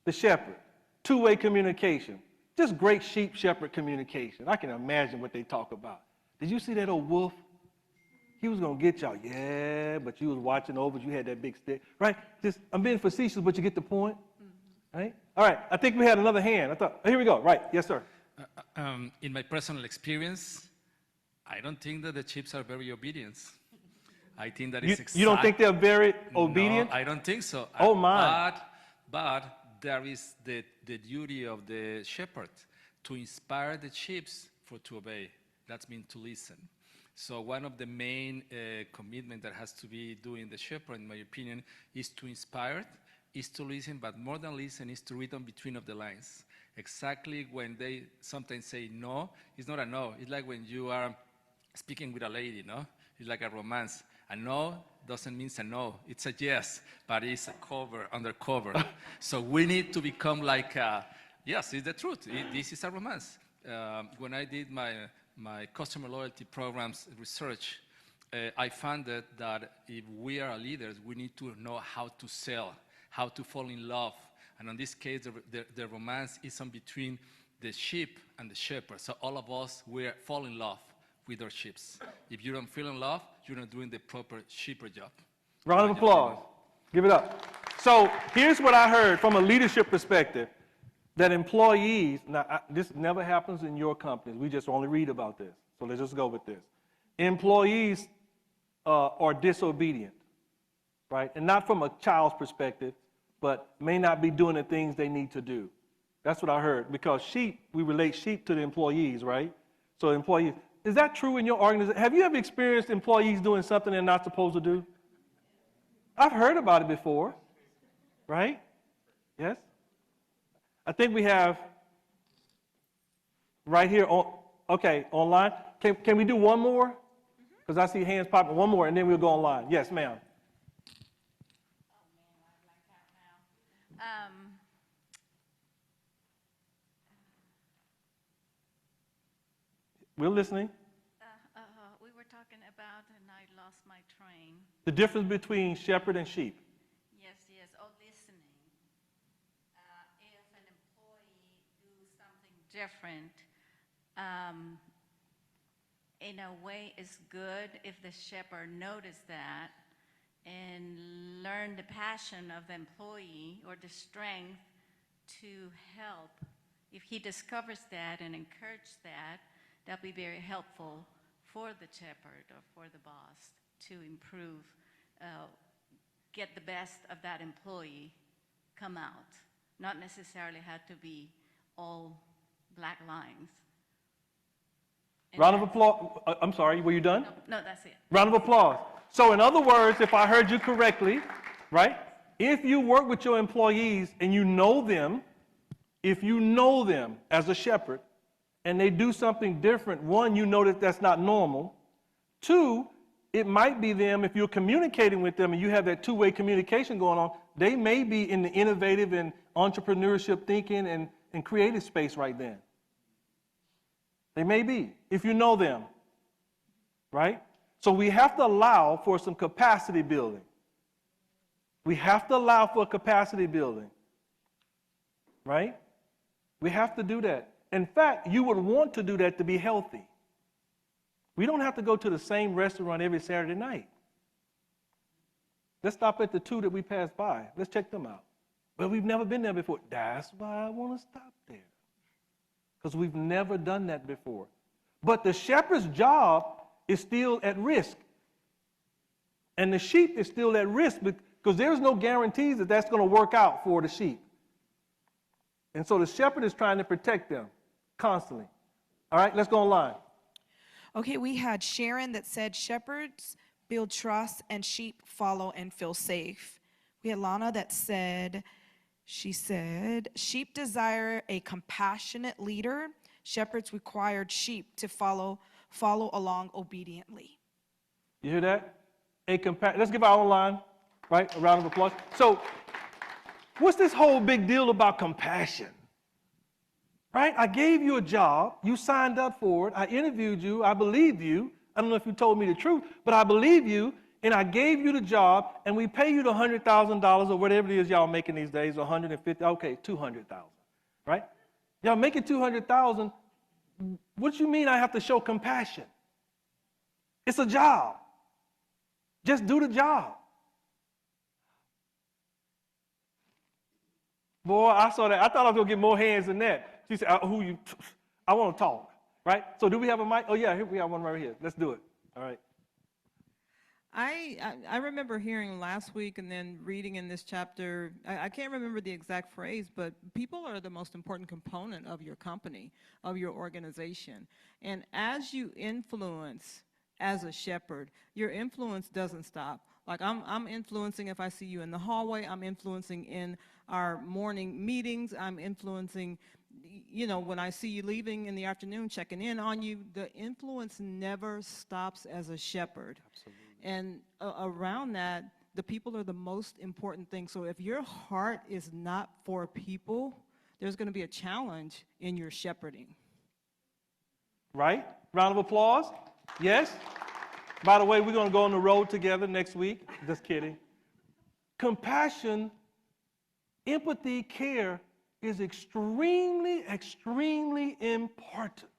the shepherd. Two-way communication. Just great sheep-shepherd communication. I can imagine what they talk about. Did you see that old wolf? He was going to get y'all. Yeah, but you was watching over. You had that big stick. Right? I'm being facetious, but you get the point. Right? All right. I think we had another hand. Here we go. Right. Yes, sir. In my personal experience, I don't think that the chips are very obedient. I think that it's You don't think they're very obedient? No, I don't think so. Oh, my. But there is the duty of the shepherd to inspire the sheep to obey. That means to listen. So one of the main commitment that has to be doing the shepherd, in my opinion, is to inspire, is to listen, but more than listen, is to read on between of the lines. Exactly when they sometimes say no, it's not a no. It's like when you are speaking with a lady, no? It's like a romance. A no doesn't mean a no. It's a yes, but it's a cover, undercover. So we need to become like, yes, it's the truth. This is a romance. When I did my customer loyalty programs research, I found that if we are leaders, we need to know how to sell, how to fall in love. And in this case, the romance is in between the sheep and the shepherd. So all of us, we fall in love with our sheep. If you don't feel in love, you're not doing the proper shepherd job. Round of applause. Give it up. So here's what I heard from a leadership perspective, that employees, now this never happens in your companies, we just only read about this, so let's just go with this. Employees are disobedient, right? And not from a child's perspective, but may not be doing the things they need to do. That's what I heard, because sheep, we relate sheep to the employees, right? So employees, is that true in your organization? Have you ever experienced employees doing something they're not supposed to do? I've heard about it before, right? Yes? I think we have right here, okay, online. Can we do one more? Because I see hands popping. One more, and then we'll go online. Yes, ma'am. We're listening. We were talking about, and I lost my train. The difference between shepherd and sheep. Yes, listening. If an employee do something different, in a way it's good if the shepherd noticed that and learn the passion of the employee or the strength to help. If he discovers that and encourages that, that'll be very helpful for the shepherd or for the boss to improve, get the best of that employee come out. Not necessarily have to be all black lines. And Round of applause. I'm sorry, were you done? No, that's it. Round of applause. So in other words, if I heard you correctly, right? If you work with your employees and you know them, if you know them as a shepherd and they do something different, one, you know that that's not normal. Two, it might be them, if you're communicating with them and you have that two-way communication going on, they may be in the innovative and entrepreneurship thinking and creative space right then. They may be, if you know them, right? So we have to allow for some capacity building. We have to allow for capacity building, right? We have to do that. In fact, you would want to do that to be healthy. We don't have to go to the same restaurant every Saturday night. Let's stop at the two that we passed by. Let's check them out. But we've never been there before. That's why I want to stop there. Because we've never done that before. But the shepherd's job is still at risk. And the sheep is still at risk because there's no guarantees that that's going to work out for the sheep. And so the shepherd is trying to protect them constantly. All right, let's go online. Okay, we had Sharon that said shepherds build trust and sheep follow and feel safe. We had Lana that said, she said, sheep desire a compassionate leader. Shepherds required sheep to follow along obediently. You hear that? Let's give our online, right? A round of applause. So, what's this whole big deal about compassion? Right? I gave you a job. You signed up for it. I interviewed you. I believed you. I don't know if you told me the truth, but I believe you. And I gave you the job, and we pay you the $100,000 or whatever it is y'all making these days, 150, okay, 200,000, right? Y'all making 200,000. What do you mean I have to show compassion? It's a job. Just do the job. Boy, I saw that. I thought I was going to get more hands than that. She said, I want to talk, right? So do we have a mic? Oh, yeah, here we have one right here. Let's do it. All right. I remember hearing last week and then reading in this chapter, I can't remember the exact phrase, but people are the most important component of your company, of your organization. And as you influence as a shepherd, your influence doesn't stop. Like I'm influencing if I see you in the hallway, I'm influencing in our morning meetings, I'm influencing you know, when I see you leaving in the afternoon, checking in on you, the influence never stops as a shepherd. Absolutely. And around that, the people are the most important thing. So if your heart is not for people, there's going to be a challenge in your shepherding. Right? Round of applause. Yes? By the way, we're going to go on the road together next week. Just kidding. Compassion, empathy, care is extremely, extremely important.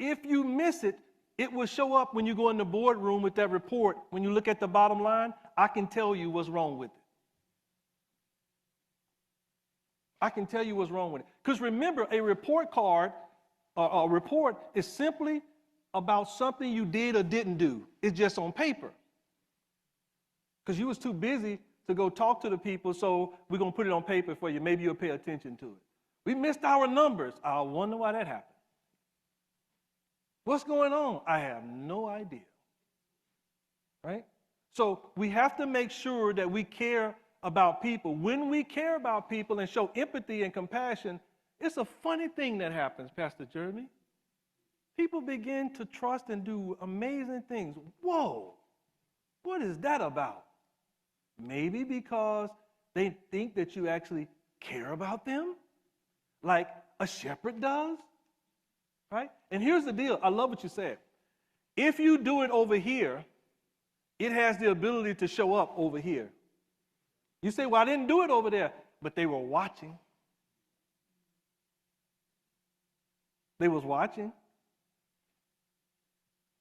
If you miss it, it will show up when you go in the boardroom with that report. When you look at the bottom line, I can tell you what's wrong with it. I can tell you what's wrong with it. Because remember, a report card, a report is simply about something you did or didn't do. It's just on paper. Because you was too busy to go talk to the people, so we're going to put it on paper for you. Maybe you'll pay attention to it. We missed our numbers. I wonder why that happened. What's going on? I have no idea. Right? So we have to make sure that we care about people. When we care about people and show empathy and compassion, it's a funny thing that happens, Pastor Jeremy. People begin to trust and do amazing things. Whoa, what is that about? Maybe because they think that you actually care about them, like a shepherd does, right? And here's the deal. I love what you said. If you do it over here, it has the ability to show up over here. You say, well, I didn't do it over there, but they were watching. They was watching.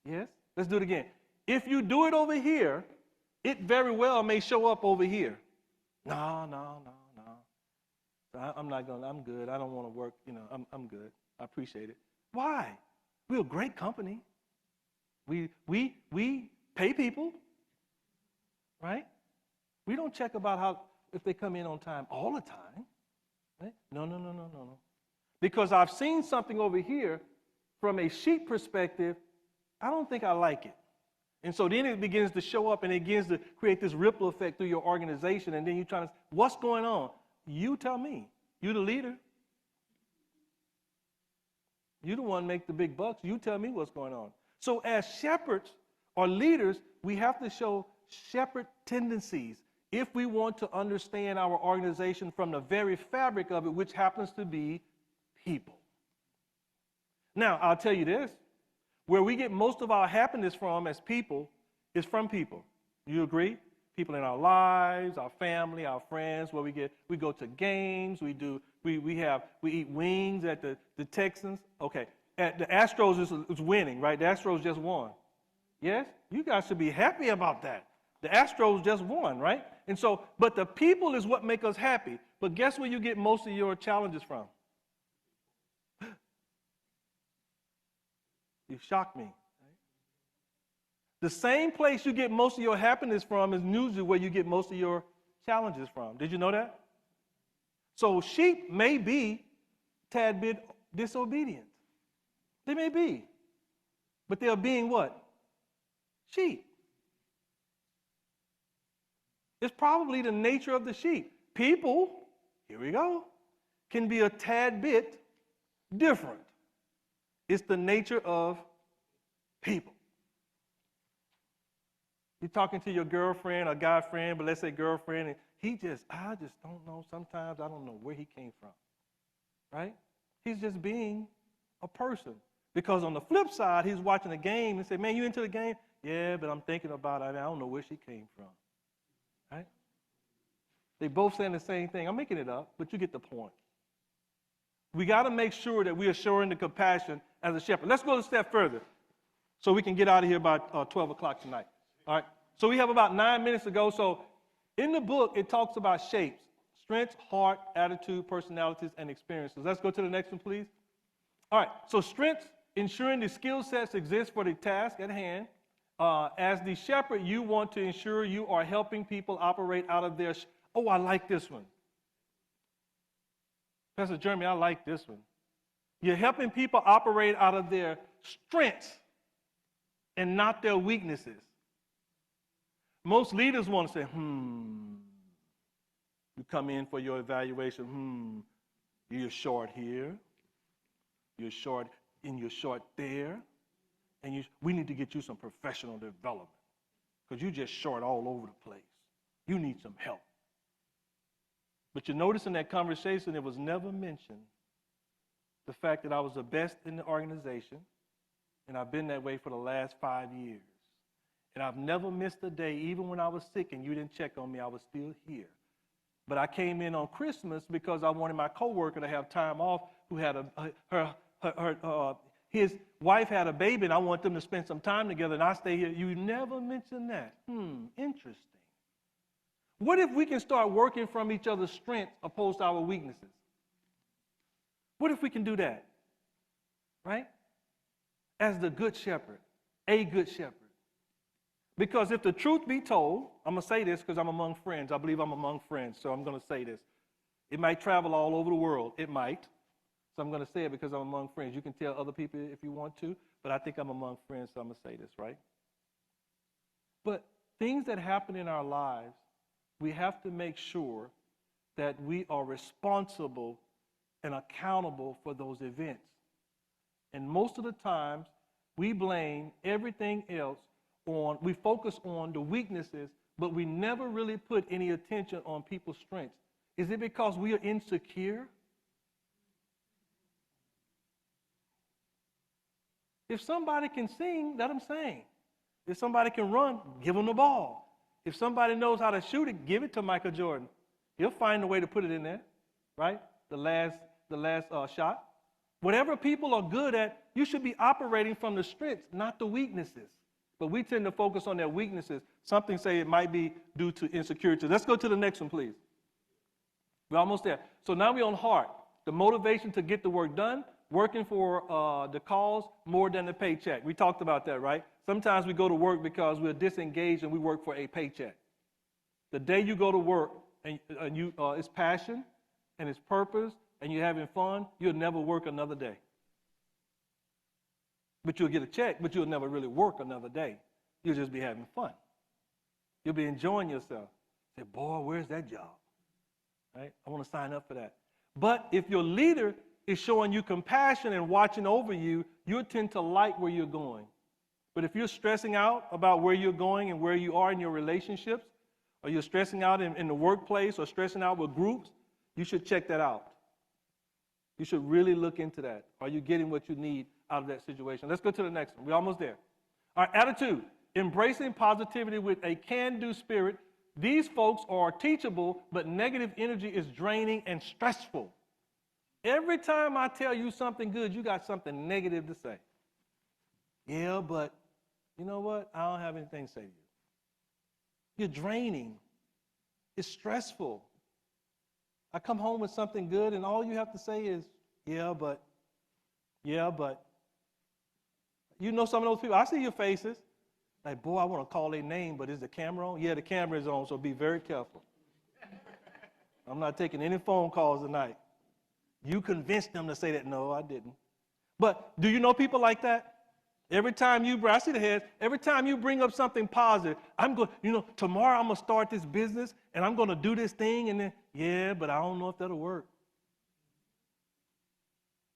Yes? Let's do it again. If you do it over here, it very well may show up over here. No. I'm not going to, I'm good. I don't want to work, I'm good. I appreciate it. Why? We're a great company. We pay people, right? We don't check about if they come in on time all the time. Right? No. Because I've seen something over here from a sheep perspective, I don't think I like it. And so then it begins to show up and it begins to create this ripple effect through your organization. And then you're trying to, what's going on? You tell me. You're the leader. You're the one make the big bucks. You tell me what's going on. So as shepherds or leaders, we have to show shepherd tendencies if we want to understand our organization from the very fabric of it, which happens to be people. Now, I'll tell you this. Where we get most of our happiness from as people is from people. You agree? People in our lives, our family, our friends, where we go to games, we eat wings at the Texans. Okay. The Astros is winning, right? The Astros just won. Yes? You guys should be happy about that. The Astros just won, right? And so, but the people is what make us happy. But guess where you get most of your challenges from? You shocked me. The same place you get most of your happiness from is usually where you get most of your challenges from. Did you know that? So sheep may be a tad bit disobedient. They may be. But they're being what? Sheep. It's probably the nature of the sheep. People, here we go, can be a tad bit different. It's the nature of people. You're talking to your girlfriend or guy friend, but let's say girlfriend, and I just don't know. Sometimes I don't know where he came from, right? He's just being a person. Because on the flip side, he's watching a game and say, man, you into the game? Yeah, but I'm thinking about it. I don't know where she came from, right? They both saying the same thing. I'm making it up, but you get the point. We got to make sure that we are showing the compassion as a shepherd. Let's go a step further so we can get out of here by 12 o'clock tonight. All right? So we have about 9 minutes to go. So in the book, it talks about shapes: strengths, heart, attitude, personalities, and experiences. Let's go to the next one, please. All right. So strengths, ensuring the skill sets exist for the task at hand. As the shepherd, you want to ensure you are helping people operate out of their... Oh, I like this one. Pastor Jeremy, I like this one. You're helping people operate out of their strengths and not their weaknesses. Most leaders want to say, You come in for your evaluation, You're short here, you're short and you're short there, and we need to get you some professional development because you're just short all over the place. You need some help. But you notice in that conversation, it was never mentioned the fact that I was the best in the organization, and I've been that way for the last 5 years. And I've never missed a day, even when I was sick and you didn't check on me, I was still here. But I came in on Christmas because I wanted my coworker to have time off who had his wife had a baby, and I want them to spend some time together, and I stay here. You never mentioned that. Interesting. What if we can start working from each other's strengths opposed to our weaknesses? What if we can do that? Right? As the good shepherd, a good shepherd. Because if the truth be told, I'm going to say this because I'm among friends. I believe I'm among friends, so I'm going to say this. It might travel all over the world. It might. So I'm going to say it because I'm among friends. You can tell other people if you want to, but I think I'm among friends, so I'm going to say this, right? But things that happen in our lives, we have to make sure that we are responsible and accountable for those events. And most of the times, we blame everything else on, we focus on the weaknesses, but we never really put any attention on people's strengths. Is it because we are insecure? If somebody can sing, let them sing. If somebody can run, give them the ball. If somebody knows how to shoot it, give it to Michael Jordan. He'll find a way to put it in there, right? The last shot. Whatever people are good at, you should be operating from the strengths, not the weaknesses. But we tend to focus on their weaknesses. Something say it might be due to insecurity. Let's go to the next one, please. We're almost there. So now we're on heart. The motivation to get the work done, working for the cause more than the paycheck. We talked about that, right? Sometimes we go to work because we're disengaged and we work for a paycheck. The day you go to work and it's passion and it's purpose and you're having fun, you'll never work another day. But you'll get a check, but you'll never really work another day. You'll just be having fun. You'll be enjoying yourself. Say, boy, where's that job? Right? I want to sign up for that. But if your leader is showing you compassion and watching over you, you'll tend to like where you're going. But if you're stressing out about where you're going and where you are in your relationships, or you're stressing out in the workplace or stressing out with groups, you should check that out. You should really look into that. Are you getting what you need out of that situation? Let's go to the next one. We're almost there. All right, attitude. Embracing positivity with a can-do spirit. These folks are teachable, but negative energy is draining and stressful. Every time I tell you something good, you got something negative to say. Yeah, but you know what? I don't have anything to say to you. You're draining. It's stressful. I come home with something good, and all you have to say is, yeah, but. You know some of those people, I see your faces. Like, boy, I want to call their name, but is the camera on? Yeah, the camera is on, so be very careful. I'm not taking any phone calls tonight. You convinced them to say that. No, I didn't. But do you know people like that? Every time I see the heads, every time you bring up something positive, tomorrow I'm going to start this business, and I'm going to do this thing, and then, yeah, but I don't know if that'll work.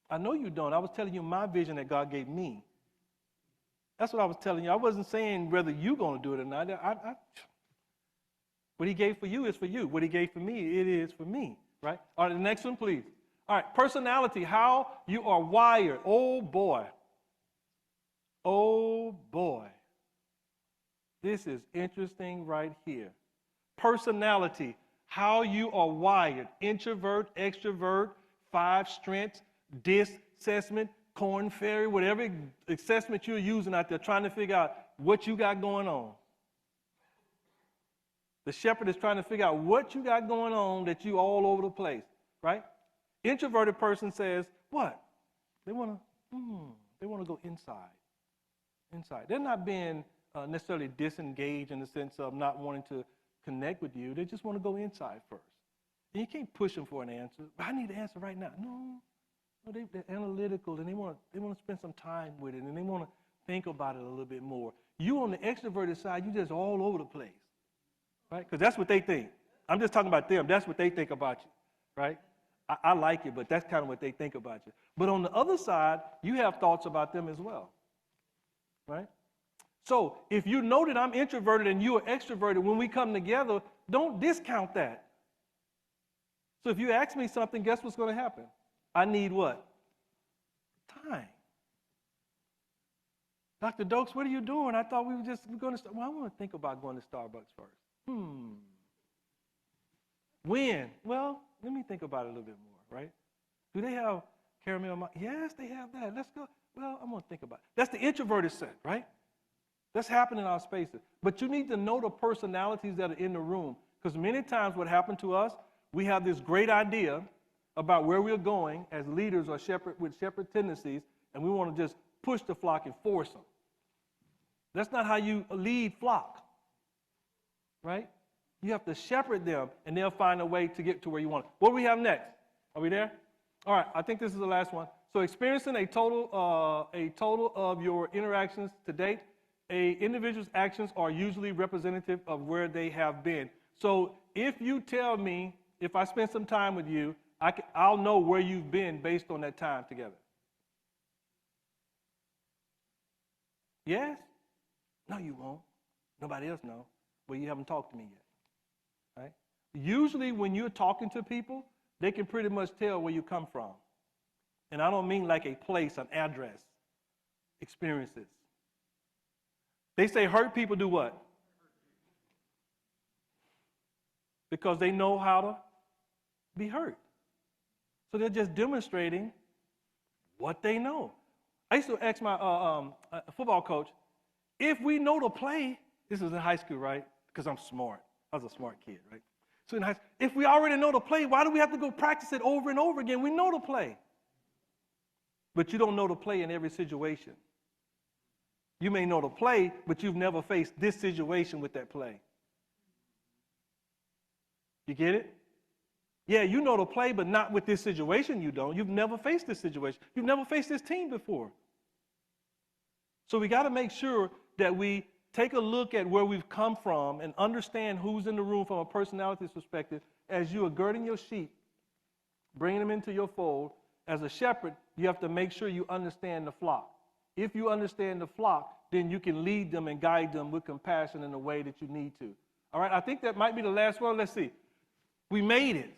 I know you don't. I was telling you my vision that God gave me. That's what I was telling you. I wasn't saying whether you're going to do it or not. What he gave for you is for you. What he gave for me, it is for me, right? All right, the next one, please. All right, personality, how you are wired. Oh, boy. Oh, boy. This is interesting right here. Personality, how you are wired. Introvert, extrovert, 5 strengths, DISC assessment, Corn Ferry, whatever assessment you're using out there, trying to figure out what you got going on. The shepherd is trying to figure out what you got going on that you all over the place, right? Introverted person says, what? They want to go inside. Inside. They're not being necessarily disengaged in the sense of not wanting to connect with you. They just want to go inside first. And you can't push them for an answer. I need the answer right now. No, they're analytical, and they want to spend some time with it, and they want to think about it a little bit more. You on the extroverted side, you just all over the place, right? Because that's what they think. I'm just talking about them. That's what they think about you, right? I like it, but that's kind of what they think about you. But on the other side, you have thoughts about them as well, right? So if you know that I'm introverted and you are extroverted, when we come together, don't discount that. So if you ask me something, guess what's going to happen? I need what? Time. Dr. Dokes, what are you doing? I thought we were just going to start. Well, I want to think about going to Starbucks first. When? Well, let me think about it a little bit more, right? Do they have caramel? Yes, they have that. Let's go. Well, I'm going to think about it. That's the introverted set, right? That's happening in our spaces. But you need to know the personalities that are in the room. Because many times what happened to us, we have this great idea about where we're going as leaders or with shepherd tendencies, and we want to just push the flock and force them. That's not how you lead flock, right? You have to shepherd them, and they'll find a way to get to where you want it. What do we have next? Are we there? All right, I think this is the last one. So experiencing a total of your interactions to date, an individual's actions are usually representative of where they have been. So if you tell me, if I spend some time with you, I'll know where you've been based on that time together. Yes? No, you won't. Nobody else knows. Well, you haven't talked to me yet. Right? Usually when you're talking to people, they can pretty much tell where you come from. And I don't mean like a place, an address, experiences. They say hurt people do what? Because they know how to be hurt. So they're just demonstrating what they know. I used to ask my football coach, if we know to play, this was in high school, right? Because I'm smart. I was a smart kid, right? So in high school, if we already know to play, why do we have to go practice it over and over again? We know to play. But you don't know to play in every situation. You may know to play, but you've never faced this situation with that play. You get it? Yeah, you know to play, but not with this situation you don't. You've never faced this situation. You've never faced this team before. So we got to make sure that we take a look at where we've come from and understand who's in the room from a personality perspective as you are girding your sheep, bringing them into your fold. As a shepherd, you have to make sure you understand the flock. If you understand the flock, then you can lead them and guide them with compassion in the way that you need to. All right, I think that might be the last one. Let's see. We made it,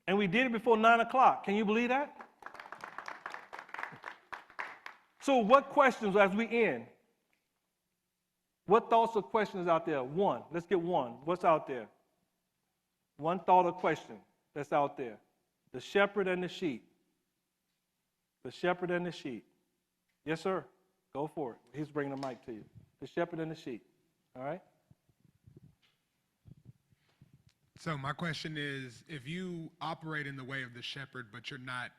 and we did it before 9 o'clock. Can you believe that? So what questions as we end? What thoughts or questions out there? One. Let's get one. What's out there? One thought or question that's out there. The shepherd and the sheep. The shepherd and the sheep. Yes, sir. Go for it. He's bringing the mic to you. The shepherd and the sheep. All right? So my question is, if you operate in the way of the shepherd, but you're not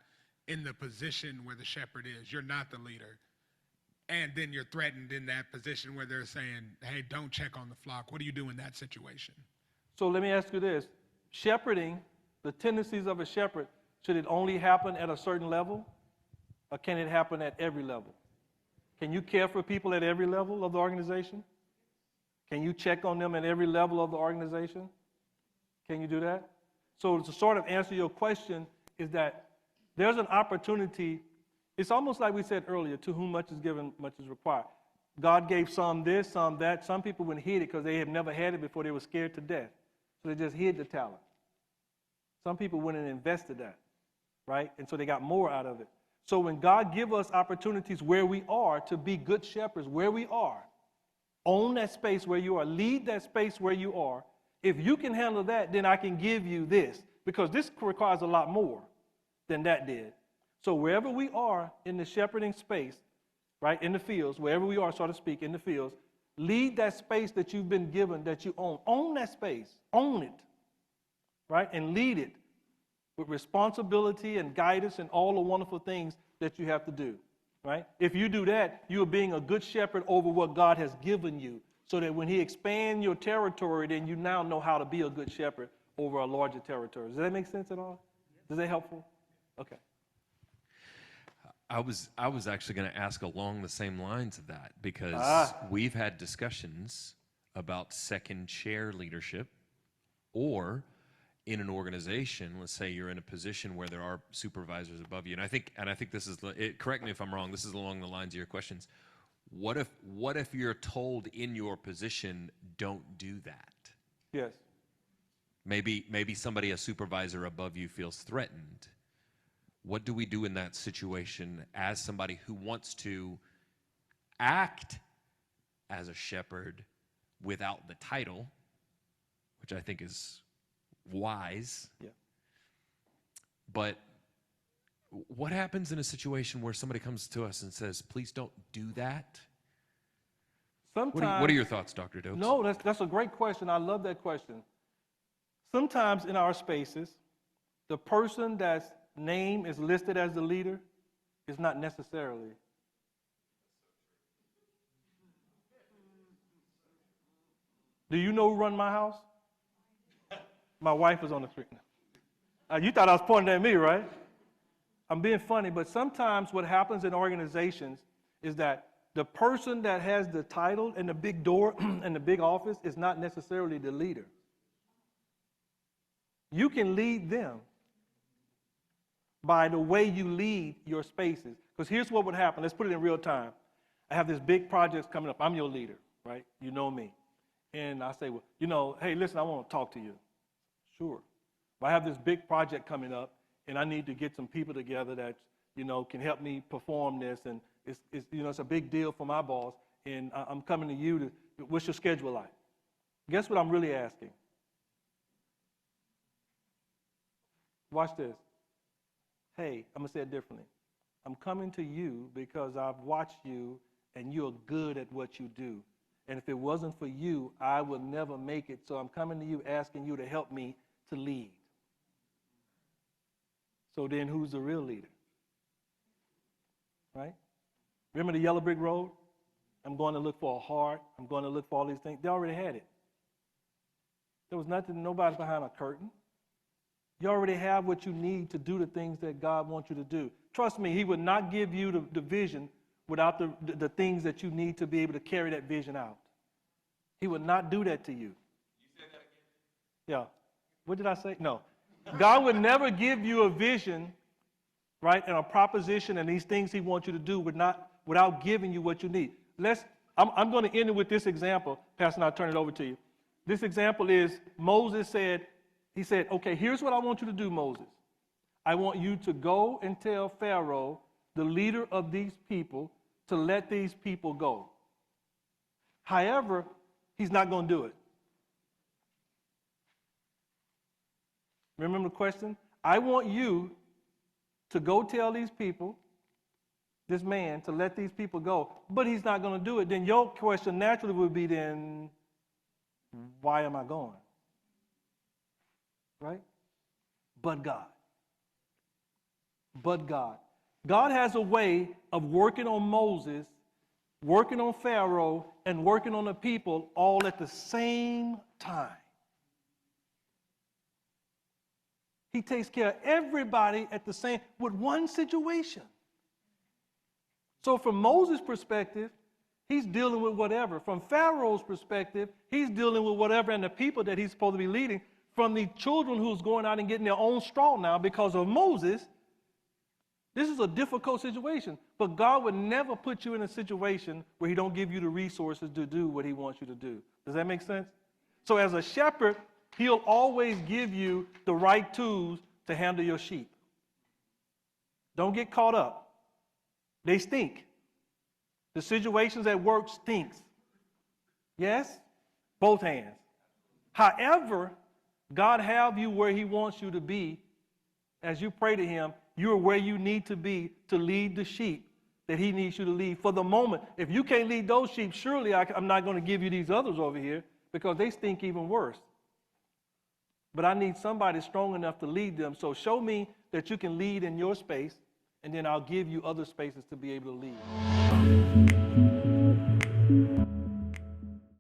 in the position where the shepherd is, you're not the leader, and then you're threatened in that position where they're saying, hey, don't check on the flock, what do you do in that situation? So let me ask you this. Shepherding, the tendencies of a shepherd, should it only happen at a certain level, or can it happen at every level? Can you care for people at every level of the organization? Can you check on them at every level of the organization? Can you do that? So to sort of answer your question is that there's an opportunity. It's almost like we said earlier, to whom much is given, much is required. God gave some this, some that. Some people wouldn't hid it because they had never had it before. They were scared to death. So they just hid the talent. Some people went and invested that, right? And so they got more out of it. So when God gives us opportunities where we are to be good shepherds, where we are, own that space where you are, lead that space where you are. If you can handle that, then I can give you this, because this requires a lot more than that did. So wherever we are in the shepherding space, right, in the fields, wherever we are, so to speak, in the fields, lead that space that you've been given, that you own. Own that space. Own it, right, and lead it with responsibility and guidance and all the wonderful things that you have to do, right? If you do that, you are being a good shepherd over what God has given you, so that when he expands your territory, then you now know how to be a good shepherd over a larger territory. Does that make sense at all? Is that helpful? Okay. I was actually going to ask along the same lines of that, because we've had discussions about second chair leadership, or in an organization, let's say you're in a position where there are supervisors above you, and I think this is, correct me if I'm wrong, this is along the lines of your questions. What if you're told in your position, don't do that? Yes. Maybe somebody, a supervisor above you, feels threatened. What do we do in that situation as somebody who wants to act as a shepherd without the title, which I think is wise? Yeah. But what happens in a situation where somebody comes to us and says, please don't do that? Sometimes, what are your thoughts, Dr. Dokes? No, that's a great question. I love that question. Sometimes in our spaces, the person that's name is listed as the leader is not necessarily. Do you know who run my house? My wife is on the screen. You thought I was pointing at me, right? I'm being funny, but sometimes what happens in organizations is that the person that has the title and the big door and the big office is not necessarily the leader. You can lead them by the way you lead your spaces. Because here's what would happen. Let's put it in real time. I have this big project coming up. I'm your leader, right? You know me. And I say, well, hey, listen, I want to talk to you. Sure. But I have this big project coming up, and I need to get some people together that, can help me perform this. And it's a big deal for my boss. And I'm coming to you what's your schedule like? Guess what I'm really asking? Watch this. Hey, I'm going to say it differently. I'm coming to you because I've watched you and you're good at what you do. And if it wasn't for you, I would never make it. So I'm coming to you asking you to help me to lead. So then who's the real leader? Right? Remember the yellow brick road? I'm going to look for a heart. I'm going to look for all these things. They already had it. There was nobody behind a curtain. You already have what you need to do the things that God wants you to do. Trust me, he would not give you the vision without the things that you need to be able to carry that vision out. He would not do that to you. You said that again? Yeah. What did I say? No. God would never give you a vision, right, and a proposition and these things he wants you to do without giving you what you need. I'm going to end it with this example, Pastor, and I'll turn it over to you. This example is Moses said, okay, here's what I want you to do, Moses. I want you to go and tell Pharaoh, the leader of these people, to let these people go. However, he's not going to do it. Remember the question? I want you to go tell these people, this man, to let these people go, but he's not going to do it. Then your question naturally would be then, why am I going? Right? But God. But God. God has a way of working on Moses, working on Pharaoh, and working on the people all at the same time. He takes care of everybody at the same, with one situation. So from Moses' perspective, he's dealing with whatever. From Pharaoh's perspective, he's dealing with whatever, and the people that he's supposed to be leading. From the children who's going out and getting their own straw now because of Moses, this is a difficult situation. But God would never put you in a situation where he don't give you the resources to do what he wants you to do. Does that make sense? So as a shepherd, he'll always give you the right tools to handle your sheep. Don't get caught up. They stink. The situations at work stinks. Yes? Both hands. However, God have you where he wants you to be. As you pray to him, you're where you need to be to lead the sheep that he needs you to lead for the moment. If you can't lead those sheep, surely I'm not going to give you these others over here because they stink even worse. But I need somebody strong enough to lead them. So show me that you can lead in your space, and then I'll give you other spaces to be able to lead.